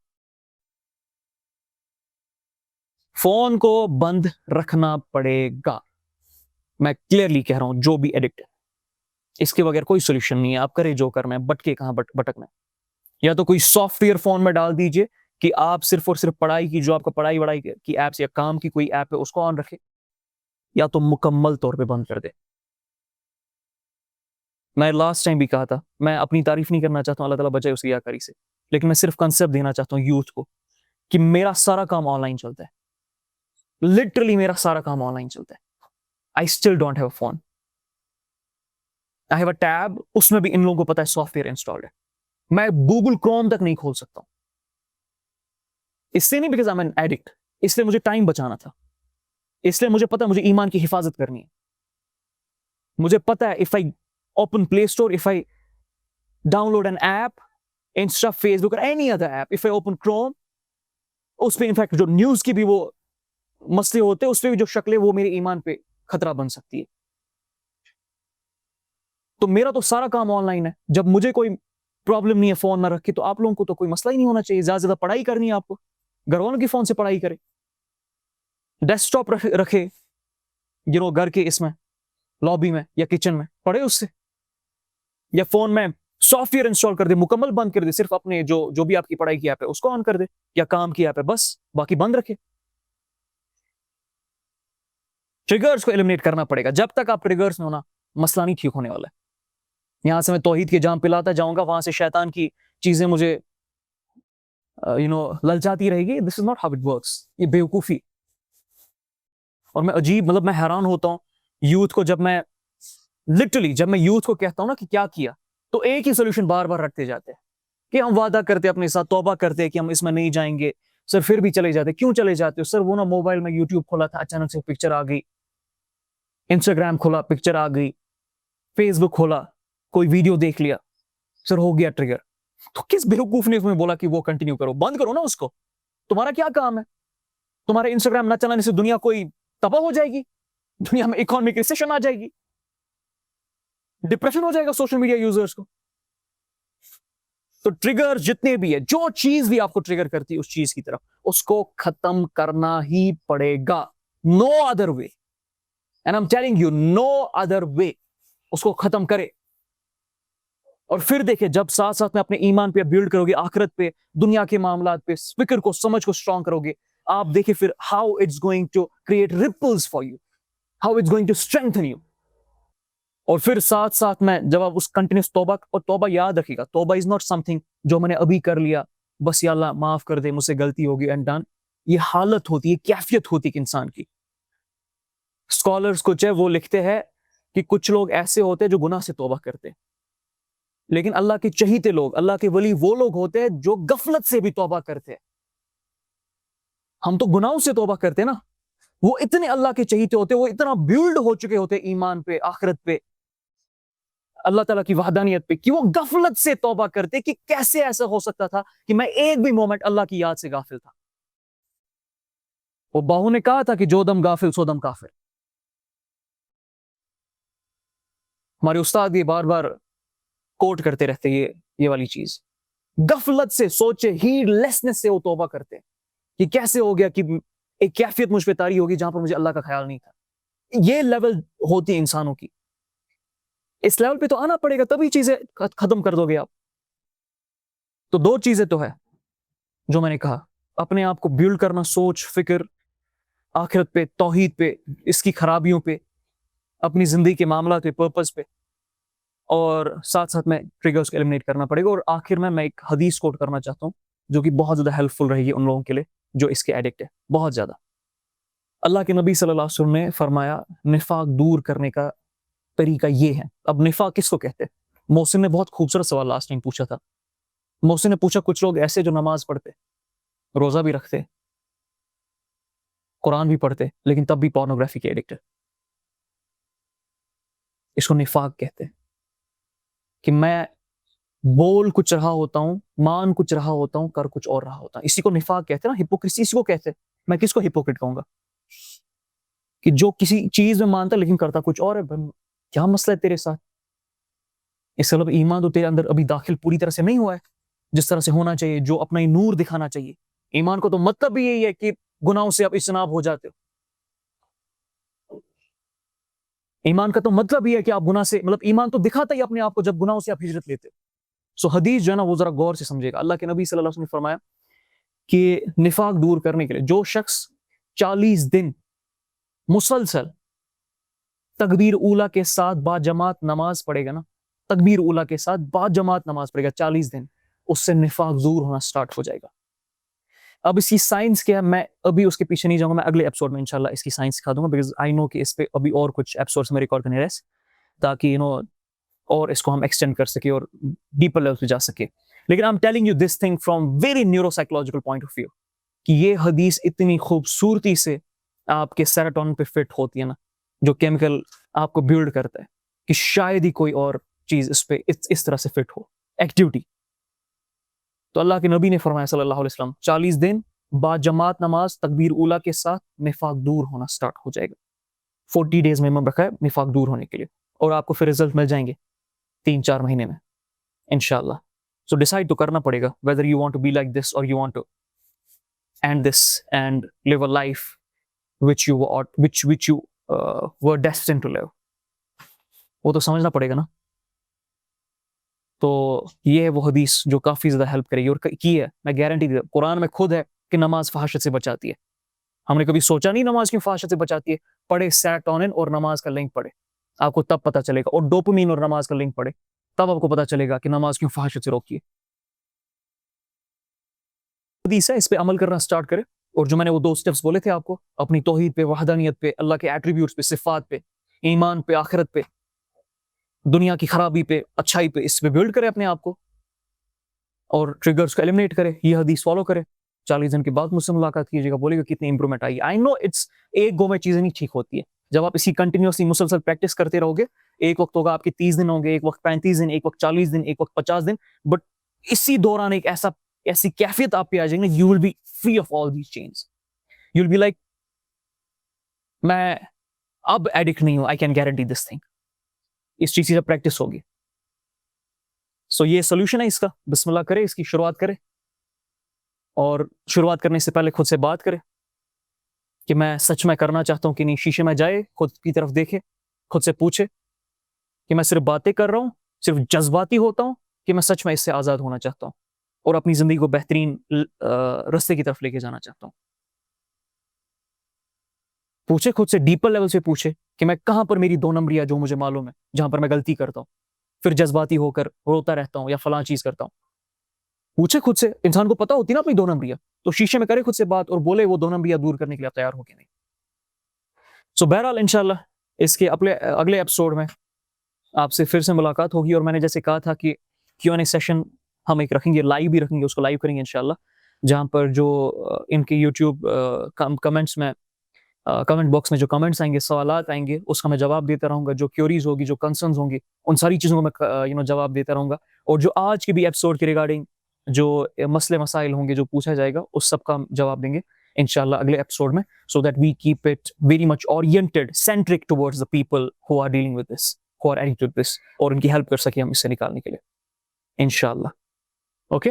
فون کو بند رکھنا پڑے گا. میں کلیئرلی کہہ رہا ہوں, جو بھی ایڈکٹ ہے اس کے بغیر کوئی سولوشن نہیں ہے. آپ کرے جو کرنا ہے, بٹکے کہاں بٹکنا ہے, یا تو کوئی سافٹ ویئر فون میں ڈال دیجئے کہ آپ صرف اور صرف پڑھائی کی، جو آپ کا پڑھائی وڑھائی کی ایپس یا کام کی کوئی ایپ ہے اس کو آن رکھے، یا تو مکمل طور پہ بند کر دے. میں لاسٹ ٹائم بھی کہا تھا، میں اپنی تعریف نہیں کرنا چاہتا ہوں، اللہ تعالیٰ بچائے اس ریا کاری سے، لیکن میں صرف کنسیپٹ دینا چاہتا ہوں یوتھ کو کہ میرا سارا کام آن لائن چلتا ہے، لٹرلی میرا سارا کام آن لائن چلتا ہے. I still don't have a phone, I have a tab, اس میں بھی ان لوگوں کو پتا ہے سافٹ ویئر انسٹالڈ ہے. میں گوگل کروم تک نہیں کھول سکتا ہوں، اس سے نہیں because I am an addict, اس لیے مجھے ٹائم بچانا تھا، اس لیے مجھے پتا مجھے ایمان کی حفاظت کرنی ہے. مجھے پتا ہے if I open Play Store, if I download an app, Insta, Facebook or any other app, if I open Chrome, اس پہ انفیکٹ جو نیوز کی بھی وہ مسئلے ہوتے ہیں، اس پہ بھی جو شکلیں وہ میرے ایمان پہ خطرہ بن سکتی ہے. تو میرا تو سارا کام آن لائن ہے. جب مجھے کوئی پرابلم نہیں ہے فون میں رکھ کے، تو آپ لوگوں کو تو کوئی مسئلہ ہی نہیں ہونا چاہیے. زیادہ سے زیادہ پڑھائی کرنی ہے آپ کو، گھر والوں کے فون سے پڑھائی کرے، ڈیسک ٹاپ رکھے گھر کے اس میں لابی میں یا کچن میں، پڑھے اس سے، یا فون میں سافٹ ویئر انسٹال کر دے، مکمل بند کر دے، صرف اپنے جو بھی آپ کی پڑھائی کی ایپ ہے اس کو آن کر دے، یا کام کی ایپ ہے بس، باقی بند رکھے. ٹریگرز کو ایلیمنیٹ کرنا پڑے گا. جب تک آپ ٹریگرز میں ہونا، مسئلہ نہیں ٹھیک ہونے والا ہے. یہاں سے میں توحید کے جام پلاتا جاؤں گا، وہاں سے شیطان کی چیزیں مجھے للچاتی رہے گی. This is not how it works. یہ بیوقوفی. اور میں عجیب، میں حیران ہوتا ہوں یوتھ کو، جب میں یوتھ کو کہتا ہوں نا کہ کیا کیا، تو ایک ہی سولوشن بار بار رکھتے جاتے ہیں کہ ہم وعدہ کرتے اپنے ساتھ، توبہ کرتے کہ ہم اس میں نہیں جائیں گے. سر پھر بھی چلے جاتے. کیوں چلے جاتے ہو سر؟ وہ نا موبائل میں یوٹیوب کھولا تھا، اچانک سے پکچر آ گئی، انسٹاگرام کھولا پکچر آ گئی، فیس بک کھولا کوئی ویڈیو دیکھ لیا، سر ہو گیا ٹریگر. تو کس بیوقوف نے تمہیں بولا کہ وہ کنٹینیو کرو؟ بند کرو نا اس کو. تمہارا کیا کام ہے؟ تمہارے انسٹاگرام نہ چلانے سے دنیا کوئی تباہ ہو جائے گی؟ دنیا میں اکانومک ریسیشن آ جائے گی؟ ڈپریشن ہو جائے گا سوشل میڈیا یوزرز کو؟ تو ٹریگر جتنے بھی ہے، جو چیز بھی آپ کو ٹریگر کرتی ہے اس چیز کی طرف، اس کو ختم کرنا ہی پڑے گا. No other way. And I am telling you, no other way. اس کو ختم کرے. اور پھر دیکھیں، جب ساتھ ساتھ میں اپنے ایمان پہ بلڈ کرو گے، آخرت پہ، دنیا کے معاملات پہ، فکر کو، سمجھ کو اسٹرانگ کرو گے، آپ دیکھیں پھر how it's going to create ripples for you, how it's going to strengthen you. اور پھر ساتھ ساتھ میں جب آپ اس کنٹینیوس توبہ، اور توبہ یاد رکھیے گا، توبہ از ناٹ سم تھنگ جو میں نے ابھی کر لیا، بس یا اللہ معاف کر دے، مجھ سے غلطی ہوگی اینڈ ڈن. یہ حالت ہوتی ہے، کیفیت ہوتی ہے انسان کی. اسکالرز کچھ ہے وہ لکھتے ہیں کہ کچھ لوگ ایسے ہوتے ہیں جو گناہ سے توبہ کرتے ہیں، لیکن اللہ کے چہیتے لوگ، اللہ کے ولی وہ لوگ ہوتے ہیں جو غفلت سے بھی توبہ کرتے ہیں. ہم تو گناہوں سے توبہ کرتے ہیں نا. وہ اتنے اللہ کے چہیتے ہوتے، وہ اتنا بیلڈ ہو چکے ہوتے ایمان پہ، آخرت پہ، اللہ تعالیٰ کی وحدانیت پہ، کہ وہ غفلت سے توبہ کرتے کہ کیسے ایسا ہو سکتا تھا کہ میں ایک بھی مومنٹ اللہ کی یاد سے غافل تھا. وہ باہو نے کہا تھا کہ جو دم غافل سو دم کافر. ہمارے استاد یہ بار بار کوٹ کرتے رہتے یہ والی چیز. غفلت سے، سوچے، ہیڈ لیسنس سے وہ توبہ کرتے کہ کیسے ہو گیا کہ ایک کیفیت مجھ پہ طاری ہوگی جہاں پر مجھے اللہ کا خیال نہیں تھا. یہ لیول ہوتی انسانوں کی. اس لیول پہ تو آنا پڑے گا، تبھی چیزیں ختم کر دو گے آپ. تو دو چیزیں تو ہے جو میں نے کہا، اپنے آپ کو بیلڈ کرنا، سوچ، فکر، آخرت پہ، توحید پہ، اس کی خرابیوں پہ، اپنی زندگی کے معاملات پہ، پرپس پہ، اور ساتھ ساتھ میں ٹریگرز کو ایلیمنیٹ کرنا پڑے گا. اور آخر میں ایک حدیث کوٹ کرنا چاہتا ہوں جو کہ بہت زیادہ ہیلپ فل رہے گی ان لوگوں کے لیے جو اس کے ایڈکٹ ہے، بہت زیادہ. اللہ کے نبی صلی اللہ علیہ وسلم نے فرمایا نفاق دور کرنے کا طریقہ یہ ہے. اب نفاق کس کو کہتے ہیں؟ محسن نے بہت خوبصورت سوال لاسٹ ٹائم پوچھا تھا. محسن نے پوچھا کچھ لوگ ایسے جو نماز پڑھتے، روزہ بھی رکھتے، قرآن بھی پڑھتے، لیکن تب بھی پورنوگرافی کے ایڈکٹ ہے. اس کو نفاق کہتے ہیں کہ میں بول کچھ رہا ہوتا ہوں، مان کچھ رہا ہوتا ہوں، کر کچھ اور رہا ہوتا ہوں. اسی کو نفاق کہتے ہیں نا، ہپوکریسی اسی کو کہتے ہیں. میں کس کو ہپوکریٹ کہوں گا؟ کہ جو کسی چیز میں مانتا لیکن کرتا کچھ اور ہے. کیا مسئلہ ہے تیرے ساتھ؟ اس کا مطلب ایمان تو تیرے اندر ابھی داخل پوری طرح سے نہیں ہوا ہے جس طرح سے ہونا چاہیے، جو اپنا ہی نور دکھانا چاہیے. ایمان کو تو مطلب بھی یہی ہے کہ گناہوں سے آپ اجتناب ہو جاتے ہو. ایمان کا تو مطلب یہ ہے کہ آپ گناہ سے، مطلب ایمان تو دکھاتا ہی اپنے آپ کو جب گناہوں سے آپ ہجرت لیتے ہو. سو حدیث جو ہے نا وہ ذرا غور سے سمجھے گا. اللہ کے نبی صلی اللہ علیہ وسلم نے فرمایا کہ نفاق دور کرنے کے لیے جو شخص 40 دن مسلسل تکبیر اولا کے ساتھ با جماعت نماز پڑھے گا نا، تکبیر اولا کے ساتھ با جماعت نماز پڑھے گا 40 دن، اس سے نفاق دور ہونا سٹارٹ ہو جائے گا. اب اس کی سائنس کیا ہے، میں ابھی اس کے پیچھے نہیں جاؤں گا، میں اگلے ایپیسوڈ میں انشاءاللہ اس کی سائنس سکھا دوں گا، بیکاز آئی نو کہ اس پہ ابھی اور کچھ ایپیسوڈس میں ریکارڈ کرنے رہے تاکہ اور اس کو ہم ایکسٹینڈ کر سکے اور ڈیپر لیول پہ جا سکے. لیکن I am telling you this thing from very neuropsychological point of view کہ یہ حدیث اتنی خوبصورتی سے آپ کے سیروٹونن پہ فٹ ہوتی ہے نا، جو کیمیکل آپ کو بیلڈ کرتا ہے، کہ شاید ہی کوئی اور چیز اس پہ اس طرح سے فٹ ہو ایکٹیویٹی. تو اللہ کے نبی نے فرمایا صلی اللہ علیہ وسلم 40 دن با جماعت نماز تکبیر اولا کے ساتھ نفاق دور ہونا سٹارٹ ہو جائے گا. 40 days منیمم رکھا ہے نفاق دور ہونے کے لیے، اور آپ کو پھر رزلٹ مل جائیں گے 3-4 مہینے میں انشاءاللہ. سو ڈیسائیڈ تو کرنا پڑے گا whether you want to be like this or you want to end this and live a life which you were destined to live. وہ تو سمجھنا پڑے گا نا. تو یہ ہے وہ حدیث جو کافی زیادہ ہیلپ کرے گی، اور کی ہے میں گارنٹی دیتا ہوں، قرآن میں خود ہے کہ نماز فحاشت سے بچاتی ہے. ہم نے کبھی سوچا نہیں نماز کیوں فحاشت سے بچاتی ہے. پڑھے سیروٹونن اور نماز کا لنک پڑھے، آپ کو تب پتہ چلے گا، اور ڈوپامین اور نماز کا لنک پڑھے تب آپ کو پتہ چلے گا کہ نماز کیوں فحاشت سے روکی ہے. حدیث ہے، اس پہ عمل کرنا سٹارٹ کرے، اور جو میں نے وہ 2 سٹیپس بولے تھے آپ کو، اپنی توحید پہ، وحدانیت پہ، اللہ کے ایٹریبیوٹس پہ، صفات پہ، ایمان پہ، آخرت پہ، دنیا کی خرابی پہ، اچھائی پہ، اس پہ بلڈ کرے اپنے آپ کو، اور ٹریگرز کو ایلیمنیٹ کرے، یہ حدیث فالو کرے. 40 دن کے بعد مجھ سے ملاقات کیجیے گا، بولے گا کتنی improvement I. I know it's ایک گو میں چیزیں نہیں ٹھیک ہوتی ہے. جب آپ اسی کنٹینیوسلی مسلسل پریکٹس کرتے رہو گے، ایک وقت ہوگا آپ کے 30 دن ہوں گے، ایک وقت 35 دن، ایک وقت 40 دن، ایک وقت 50 دن، بٹ اسی دوران ایک ایسی کیفیت آپ پہ آ جائیں گے، you will be free of all these chains. You will be like میں اب ایڈکٹ نہیں ہوں. I can guarantee this thing. اس چیز کی جب پریکٹس ہوگی. سو یہ سولوشن ہے اس کا. بسم اللہ کرے، اس کی شروعات کرے، اور شروعات کرنے سے پہلے خود سے بات کرے کہ میں سچ میں کرنا چاہتا ہوں کہ نہیں. شیشے میں جائے، خود کی طرف دیکھے، خود سے پوچھے کہ میں صرف باتیں کر رہا ہوں، صرف جذباتی ہوتا ہوں، کہ میں سچ میں اس سے آزاد ہونا چاہتا ہوں اور اپنی زندگی کو بہترین رستے کی طرف لے کے جانا چاہتا ہوں. پوچھے خود سے، ڈیپر لیول سے پوچھے کہ میں کہاں پر میری 2 نمبریاں جو مجھے معلوم ہے، جہاں پر میں غلطی کرتا ہوں، پھر جذباتی ہو کر روتا رہتا ہوں یا فلاں چیز کرتا ہوں. پوچھے خود سے. انسان کو پتہ ہوتی نا اپنی 2 نمبریاں، تو شیشے میں کرے خود سے بات اور بولے وہ 2 نمبریاں دور کرنے کے لیے آپ تیار ہو کے نہیں. سو بہرحال انشاءاللہ اس کے اگلے ایپیسوڈ میں آپ سے پھر سے ملاقات ہوگی. اور میں نے جیسے کہا تھا کہ Q&A سیشن ہم ایک رکھیں گے، لائیو بھی رکھیں گے، اس کو لائیو کریں گے انشاءاللہ، جہاں پر جو ان کے یوٹیوب کمنٹس میں، کمنٹ باکس میں جو کمنٹس آئیں گے، سوالات آئیں گے، اس کا میں جواب دیتا رہوں گا. جو کیوریز ہوگی، جو کنسرنز ہوں گی، ان ساری چیزوں کو میں جواب دیتا رہوں گا. اور جو آج کے بھی ایپیسوڈ کے ریگارڈنگ جو مسئلے مسائل ہوں گے، جو پوچھا جائے گا، اس سب کا جواب دیں گے انشاءاللہ اگلے ایپیسوڈ میں. So that we keep it very much oriented, centric towards the people who are dealing with this, who are addicted with this, اور ان کی ہیلپ کر سکیں ہم اس سے نکالنے کے لیے انشاءاللہ. اوکے،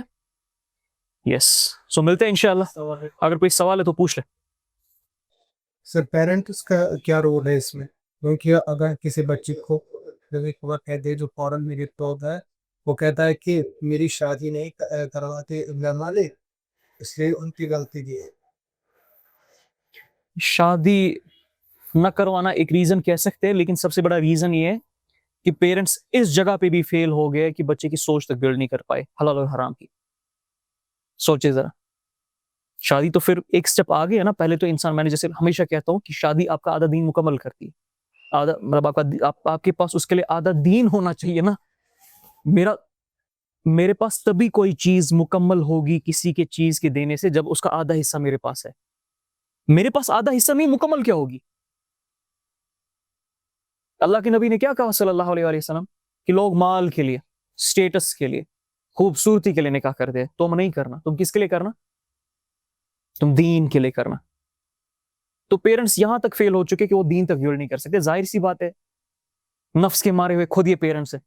یس. سو ملتے ہیں انشاءاللہ. اگر کوئی سوال ہے تو پوچھ لیں. سر پیرنٹس کا کیا رول ہے اس میں؟ کیونکہ اگر کسی بچے کو کہہ دے جو فوراً میری تو ہے، وہ کہتا ہے کہ میری شادی نہیں کرواتے گھر والے، اس لیے ان کی غلطی دی ہے. شادی نہ کروانا ایک ریزن کہہ سکتے ہیں، لیکن سب سے بڑا ریزن یہ ہے کہ پیرنٹس اس جگہ پہ بھی فیل ہو گئے کہ بچے کی سوچ تک بلڈ نہیں کر پائے حلال اور حرام کی. سوچے ذرا، شادی تو پھر ایک سٹیپ آگے ہے نا. پہلے تو انسان، میں نے جیسے ہمیشہ کہتا ہوں کہ شادی آپ کا آدھا دین مکمل کرتی ہے. آدھا مطلب آپ کے پاس اس کے لیے آدھا دین ہونا چاہیے نا. میرے پاس تبھی کوئی چیز مکمل ہوگی کسی کے چیز کے دینے سے جب اس کا آدھا حصہ میرے پاس ہے. میرے پاس آدھا حصہ نہیں، مکمل کیا ہوگی؟ اللہ کے نبی نے کیا کہا صلی اللہ علیہ وسلم کہ لوگ مال کے لیے، سٹیٹس کے لیے، خوبصورتی کے لیے نکاح کرتے ہیں. تم نہیں کرنا. تم کس کے لیے کرنا؟ تم دین کے لیے کرنا. تو پیرنٹس یہاں تک فیل ہو چکے کہ وہ دین تک بلڈ نہیں کر سکتے. ظاہر سی بات ہے، نفس کے مارے ہوئے خود یہ پیرنٹس ہیں،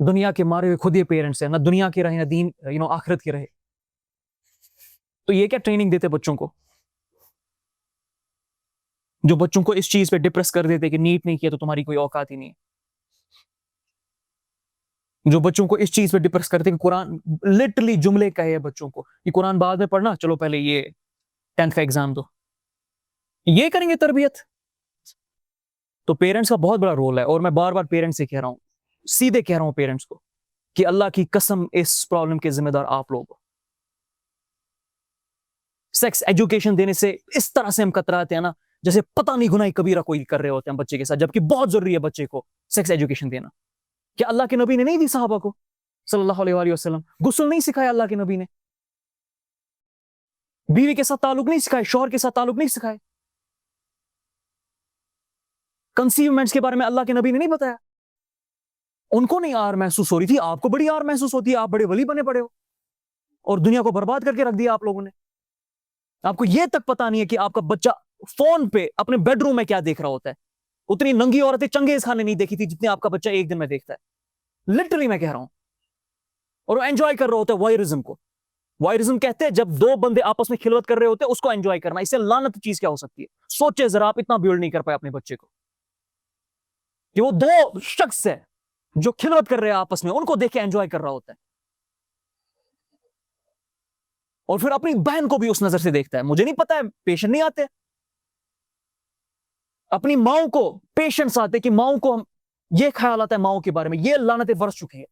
دنیا کے مارے ہوئے خود یہ پیرنٹس ہیں. نہ دنیا کے رہے، نہ دین آخرت کے رہے. تو یہ کیا ٹریننگ دیتے بچوں کو، جو بچوں کو اس چیز پہ ڈپریس کر دیتے کہ نیٹ نہیں کیا تو تمہاری کوئی اوقات ہی نہیں ہے. جو بچوں کو اس چیز پہ ڈپریس کرتے ہیں کہ قرآن لٹرلی جملے کہے بچوں کو کہ قرآن بعد میں پڑھنا، چلو پہلے یہ 10th کا ایگزام دو، یہ کریں گے تربیت؟ تو پیرنٹس کا بہت بڑا رول ہے، اور میں بار بار پیرنٹس سے کہہ رہا ہوں، سیدھے کہہ رہا ہوں پیرنٹس کو کہ اللہ کی قسم اس پرابلم کے ذمہ دار آپ لوگ ہو۔ سیکس ایجوکیشن دینے سے اس طرح سے ہم کتراتے ہیں نا، جیسے پتہ نہیں گناہ کبیرہ کوئی کر رہے ہوتے ہیں بچے کے ساتھ، جبکہ بہت ضروری ہے بچے کو سیکس ایجوکیشن دینا۔ کیا اللہ کے نبی نے نہیں دی صحابہ کو صلی اللہ علیہ وآلہ وسلم؟ غسل نہیں سکھایا اللہ کے نبی نے؟ بیوی کے ساتھ تعلق نہیں سکھائے، شوہر کے ساتھ تعلق نہیں سکھائے؟ کنسیومنٹس کے بارے میں اللہ کے نبی نے نہیں بتایا؟ ان کو نہیں آر محسوس ہو رہی تھی، آپ کو بڑی آر محسوس ہوتی ہے، آپ بڑے ولی بنے پڑے ہو اور دنیا کو برباد کر کے رکھ دیا آپ لوگوں نے۔ آپ کو یہ تک پتا نہیں ہے کہ آپ کا بچہ فون پہ اپنے بیڈ روم میں کیا دیکھ رہا ہوتا ہے۔ اتنی ننگی عورتیں چنگیز خان نے نہیں دیکھی تھی جتنے آپ کا بچہ ایک دن میں دیکھتا ہے، لٹرلی میں کہہ رہا ہوں۔ اور وہ انجوائے کر رہا ہوتا ہے وائرزم کو۔ وائرزم کہتے ہیں جب دو بندے آپس میں خلوت کر رہے ہوتے ہیں، اس کو انجوائے کرنا۔ اس سے لعنت چیز کیا ہو سکتی ہے؟ سوچے ذرا، آپ اتنا بیلڈ نہیں کر پائے اپنے بچے کو کہ وہ دو شخص ہے جو خلوت کر رہے ہیں آپس میں، ان کو دیکھ کے انجوائے کر رہا ہوتا ہے، اور پھر اپنی بہن کو بھی اس نظر سے دیکھتا ہے۔ مجھے نہیں پتا ہے، پیشنٹ نہیں آتے اپنی ماؤں کو، پیشنٹس آتے کہ ماؤں کو یہ خیال آتا ہے ماؤں کے بارے میں، یہ لعنتیں برس چکے ہیں۔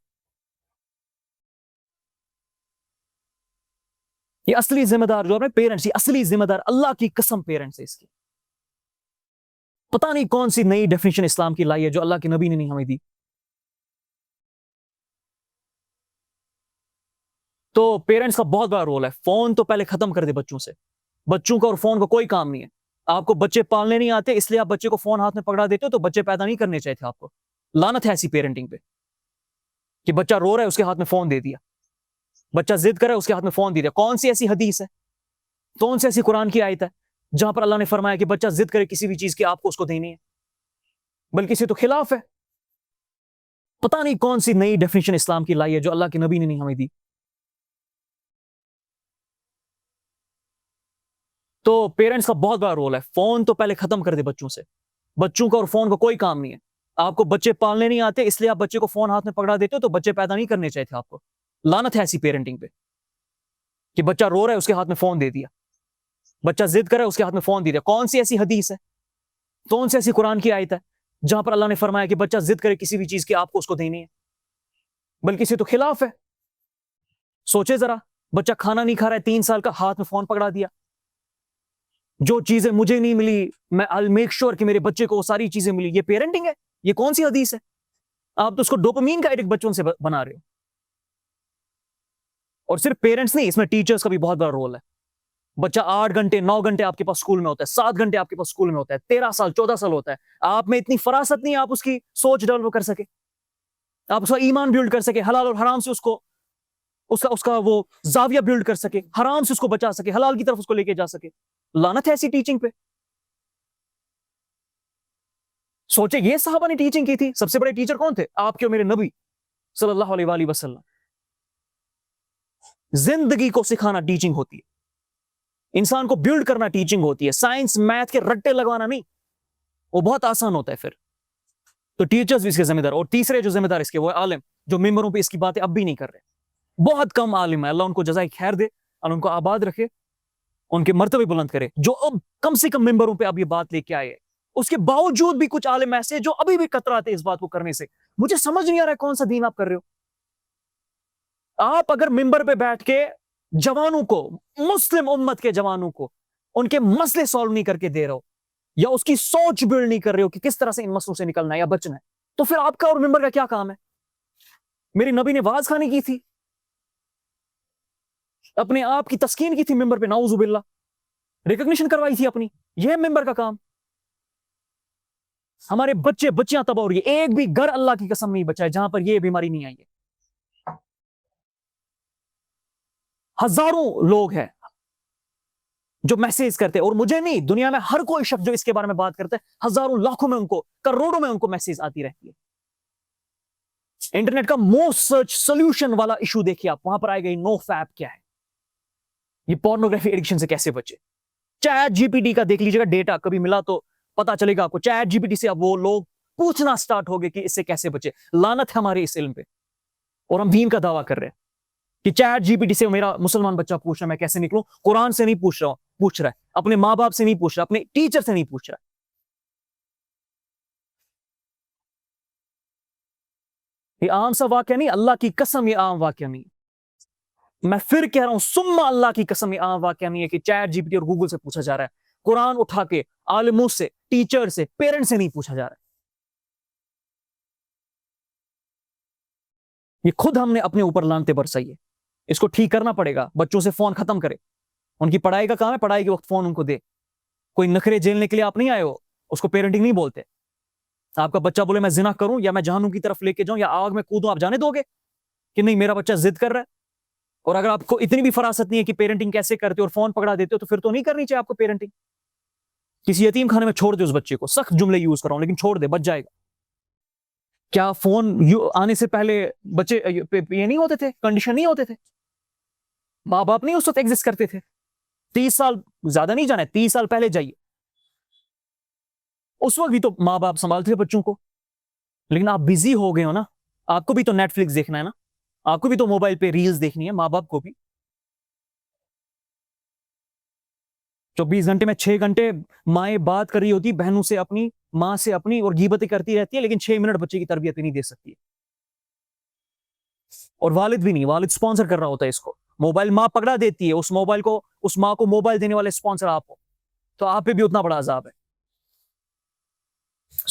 یہ اصلی ذمہ دار جو اپنے پیرنٹس، یہ اصلی ذمہ دار اللہ کی قسم پیرنٹس ہے۔ اس کی پتہ نہیں کون سی نئی ڈیفینیشن اسلام کی لائی ہے جو اللہ کے نبی نے نہیں ہمیں دی۔ تو پیرنٹس کا بہت بڑا رول ہے۔ فون تو پہلے ختم کر دے بچوں سے، بچوں کا اور فون کا کوئی کام نہیں ہے۔ آپ کو بچے پالنے نہیں آتے، اس لیے آپ بچے کو فون ہاتھ میں پکڑا دیتے ہو، تو بچے پیدا نہیں کرنے چاہیے تھے آپ کو۔ لعنت ہے ایسی پیرنٹنگ پہ کہ بچہ رو رہا ہے اس کے ہاتھ میں فون دے دیا، بچہ ضد کر رہا ہے اس کے ہاتھ میں فون دے دیا۔ کون سی ایسی حدیث ہے، کون سی ایسی قرآن کی آیت ہے جہاں پر اللہ نے فرمایا کہ بچہ ضد کرے کسی بھی چیز کی آپ کو اس کو دینی ہے؟ بلکہ اسے تو خلاف ہے۔ پتہ نہیں کون سی نئی ڈیفینیشن اسلام کی لائی ہے جو اللہ کے نبی نے نہیں ہمیں دی۔ تو پیرنٹس کا بہت بڑا رول ہے۔ فون تو پہلے ختم کر دے بچوں سے، بچوں کا اور فون کا کوئی کام نہیں ہے۔ آپ کو بچے پالنے نہیں آتے، اس لیے آپ بچے کو فون ہاتھ میں پکڑا دیتے ہو، تو بچے پیدا نہیں کرنے چاہیے تھے آپ کو۔ لعنت ہے ایسی پیرنٹنگ پہ کہ بچہ رو رہا ہے اس کے ہاتھ میں فون دے دیا، بچہ ضد کر رہا ہے اس کے ہاتھ میں فون دے دیا۔ کون سی ایسی حدیث ہے، کون سی ایسی قرآن کی آیت ہے جہاں پر اللہ نے فرمایا کہ بچہ ضد کرے کسی بھی چیز کی آپ کو اس کو دینی ہے؟ بلکہ اسے تو خلاف ہے۔ سوچے ذرا، بچہ کھانا نہیں کھا رہا ہے، 3 سال کا، ہاتھ میں فون پکڑا دیا۔ جو چیزیں مجھے نہیں ملی میں I'll make sure کہ میرے بچے کو وہ ساری چیزیں ملی۔ یہ پیرنٹنگ ہے؟ یہ کون سی حدیث ہے؟ آپ تو اس کو ڈوپامین کا ایڈکٹ بچوں سے بنا رہے ہو۔ اور صرف پیرنٹس نہیں، اس میں ٹیچرز کا بھی بہت بڑا رول ہے۔ بچہ 8 گھنٹے 9 گھنٹے آپ کے پاس اسکول میں ہوتا ہے، 7 گھنٹے آپ کے پاس اسکول میں ہوتا ہے، 13 سال 14 سال ہوتا ہے، آپ میں اتنی فراست نہیں آپ اس کی سوچ ڈیولپ کر سکے، آپ اس کا ایمان بلڈ کر سکے، حلال اور حرام سے اس کو اس کا وہ زاویہ بلڈ کر سکے، حرام سے اس کو بچا سکے، حلال کی طرف اس کو لے کے جا سکے۔ لعنت ہے ایسی ٹیچنگ پہ۔ سوچے یہ صحابہ نے ٹیچنگ کی تھی، سب سے بڑے ٹیچر کون تھے؟ آپ کے اور میرے نبی صلی اللہ علیہ وآلہ وسلم۔ زندگی کو سکھانا ٹیچنگ ہوتی ہے، انسان کو بلڈ کرنا ٹیچنگ ہوتی ہے۔ سائنس میتھ کے رٹے لگوانا نہیں، وہ بہت آسان ہوتا ہے پھر۔ تو ٹیچرز بھی اس کے ذمہ دار، اور تیسرے جو ذمہ دار اس کے وہ عالم، جو ممبروں پہ اس کی باتیں اب بھی نہیں کر رہے۔ بہت کم عالم ہے، اللہ ان کو جزائے خیر دے، اللہ ان کو آباد رکھے، ان کے مرتبے بلند کرے، جو اب کم سے کم ممبروں پہ اب یہ بات لے کے آئے۔ اس کے باوجود بھی کچھ عالم ایسے جو ابھی بھی کتراتے اس بات کو کرنے سے۔ مجھے سمجھ نہیں آ رہا ہے کون سا دین آپ کر رہے ہو۔ آپ اگر ممبر پہ بیٹھ کے جوانوں کو، مسلم امت کے جوانوں کو، ان کے مسئلے سالو نہیں کر کے دے رہے ہو، یا اس کی سوچ بلڈ نہیں کر رہے ہو کہ کس طرح سے ان مسئلوں سے نکلنا ہے یا بچنا ہے، تو پھر آپ کا اور ممبر کا کیا کام ہے؟ میری نبی نے واز خانی کی تھی، اپنے آپ کی تسکین کی تھی ممبر پہ، نعوذ باللہ، ریکگنیشن کروائی تھی اپنی۔ یہ ہے ممبر کا کام۔ ہمارے بچے بچیاں تباہ ہو رہی ہے، ایک بھی گھر اللہ کی قسم نہیں بچا ہے جہاں پر یہ بیماری نہیں آئی ہے۔ ہزاروں لوگ ہیں جو میسیج کرتے، اور مجھے نہیں، دنیا میں ہر کوئی شخص جو اس کے بارے میں بات کرتا ہے، ہزاروں لاکھوں میں ان کو، کروڑوں میں ان کو میسیج آتی رہتی ہے۔ انٹرنیٹ کا موسٹ سرچ سولوشن والا ایشو دیکھیے آپ، وہاں پر آئے گئی نو فیپ کیا ہے، یہ پورنوگرافی ایڈکشن سے کیسے بچے۔ چیٹ جی پی ٹی کا دیکھ لیجیے گا ڈیٹا، کبھی ملا تو پتا چلے گا آپ کو۔ چیٹ جی پی ٹی سے اب وہ لوگ پوچھنا سٹارٹ ہو گئے کہ اس سے کیسے بچے۔ لعنت ہے ہمارے اس علم پہ۔ اور ہم دین کا دعویٰ کر رہے ہیں کہ چیٹ جی پی ٹی سے میرا مسلمان بچہ پوچھ رہا ہے میں کیسے نکلوں, قرآن سے نہیں پوچھ رہا ہے, اپنے ماں باپ سے نہیں پوچھ رہا, اپنے ٹیچر سے نہیں پوچھ رہا. یہ عام سا واقعہ نہیں, اللہ کی قسم یہ عام واقعہ نہیں. میں پھر کہہ رہا ہوں ثم اللہ کی قسم یہ عام واقعہ نہیں ہے کہ چیٹ جی پی ٹی اور گوگل سے پوچھا جا رہا ہے. قرآن اٹھا کے عالموں سے, ٹیچر سے, پیرنٹ سے نہیں پوچھا جا رہا ہے. یہ خود ہم نے اپنے اوپر لانتے برسائی ہے. اس کو ٹھیک کرنا پڑے گا. بچوں سے فون ختم کرے. ان کی پڑھائی کا کام ہے, پڑھائی کے وقت فون ان کو دے. کوئی نخرے جھیلنے کے لیے آپ نہیں آئے ہو, اس کو پیرنٹنگ نہیں بولتے. آپ کا بچہ بولے میں زنا کروں یا میں جہنم کی طرف لے کے جاؤں یا آگ میں کودوں, آپ جانے دو گے کہ نہیں میرا بچہ ضد کر رہا ہے؟ اور اگر آپ کو اتنی بھی فراست نہیں ہے کہ پیرنٹنگ کیسے کرتے اور فون پکڑا دیتے ہو تو پھر تو نہیں کرنی چاہیے آپ کو پیرنٹنگ. کسی یتیم خانے میں چھوڑ دے اس بچے کو, سخت جملے یوز کر رہا ہوں لیکن چھوڑ دے, بچ جائے گا. کیا فون آنے سے پہلے بچے یہ نہیں ہوتے تھے, کنڈیشن نہیں ہوتے تھے؟ ماں باپ نہیں اس وقت ایگزسٹ کرتے تھے. 30 سال زیادہ نہیں جانا ہے, 30 سال پہلے جائیے. اس وقت بھی تو ماں باپ سنبھالتے تھے بچوں کو. لیکن آپ بزی ہو گئے ہو نا, آپ کو بھی تو نیٹ فلکس دیکھنا ہے نا, آپ کو بھی تو موبائل پہ ریلز دیکھنی ہے, ماں باپ کو بھی. 24 گھنٹے میں 6 گھنٹے مائیں بات کر رہی ہوتی بہنوں سے اپنی, ماں سے اپنی, اور غیبتیں کرتی رہتی ہے, لیکن 6 منٹ بچے کی تربیت نہیں دے سکتی ہے. اور والد بھی نہیں, والد سپانسر کر رہا ہوتا ہے اس کو. موبائل ماں پکڑا دیتی ہے, اس موبائل کو, اس ماں کو موبائل دینے والے سپانسر آپ ہو, تو آپ پہ بھی اتنا بڑا عذاب ہے.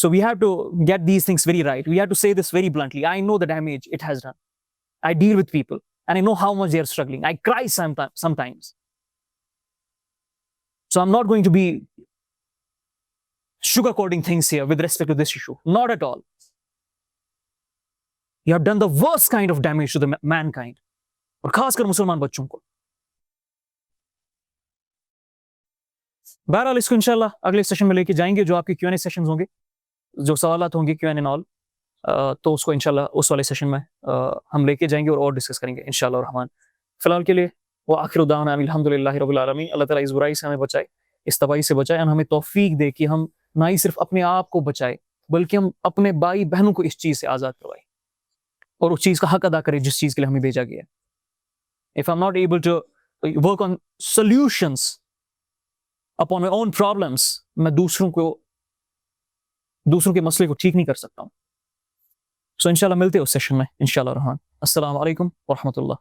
So we have to get these things very right. We have to say this very bluntly. I know the damage it has done. I deal with people and I know how much they are struggling. I cry sometimes. So I'm not going to be sugarcoating things here with respect to this issue. Not at all. You have done the worst kind of damage to the mankind. اور خاص کر مسلمان بچوں کو. بہرحال اس کو انشاءاللہ اگلے سیشن میں لے کے جائیں گے, جو آپ کے Q&A سیشنز ہوں گے, جو سوالات ہوں گے Q&A and all, تو اس کو انشاءاللہ اس والے سیشن میں ہم لے کے جائیں گے اور ڈسکس کریں گے انشاءاللہ الرحمن. فی الحال کے لیے وآخر دعوانا الحمدللہ رب العالمین. اللہ تعالیٰ اس برائی سے ہمیں بچائے, اس تباہی سے بچائے, اور ہمیں توفیق دے کہ ہم نہ ہی صرف اپنے آپ کو بچائے بلکہ ہم اپنے بھائی بہنوں کو اس چیز سے آزاد کروائے اور اس چیز کا حق ادا کرے جس چیز کے لیے ہمیں بھیجا گیا ہے. If I'm not able to work on solutions upon my own problems, میں دوسروں کے مسئلے کو ٹھیک نہیں کر سکتا ہوں. سو انشاءاللہ ملتے ہیں اس سیشن میں انشاءاللہ الرحمن. السلام علیکم ورحمۃ اللہ.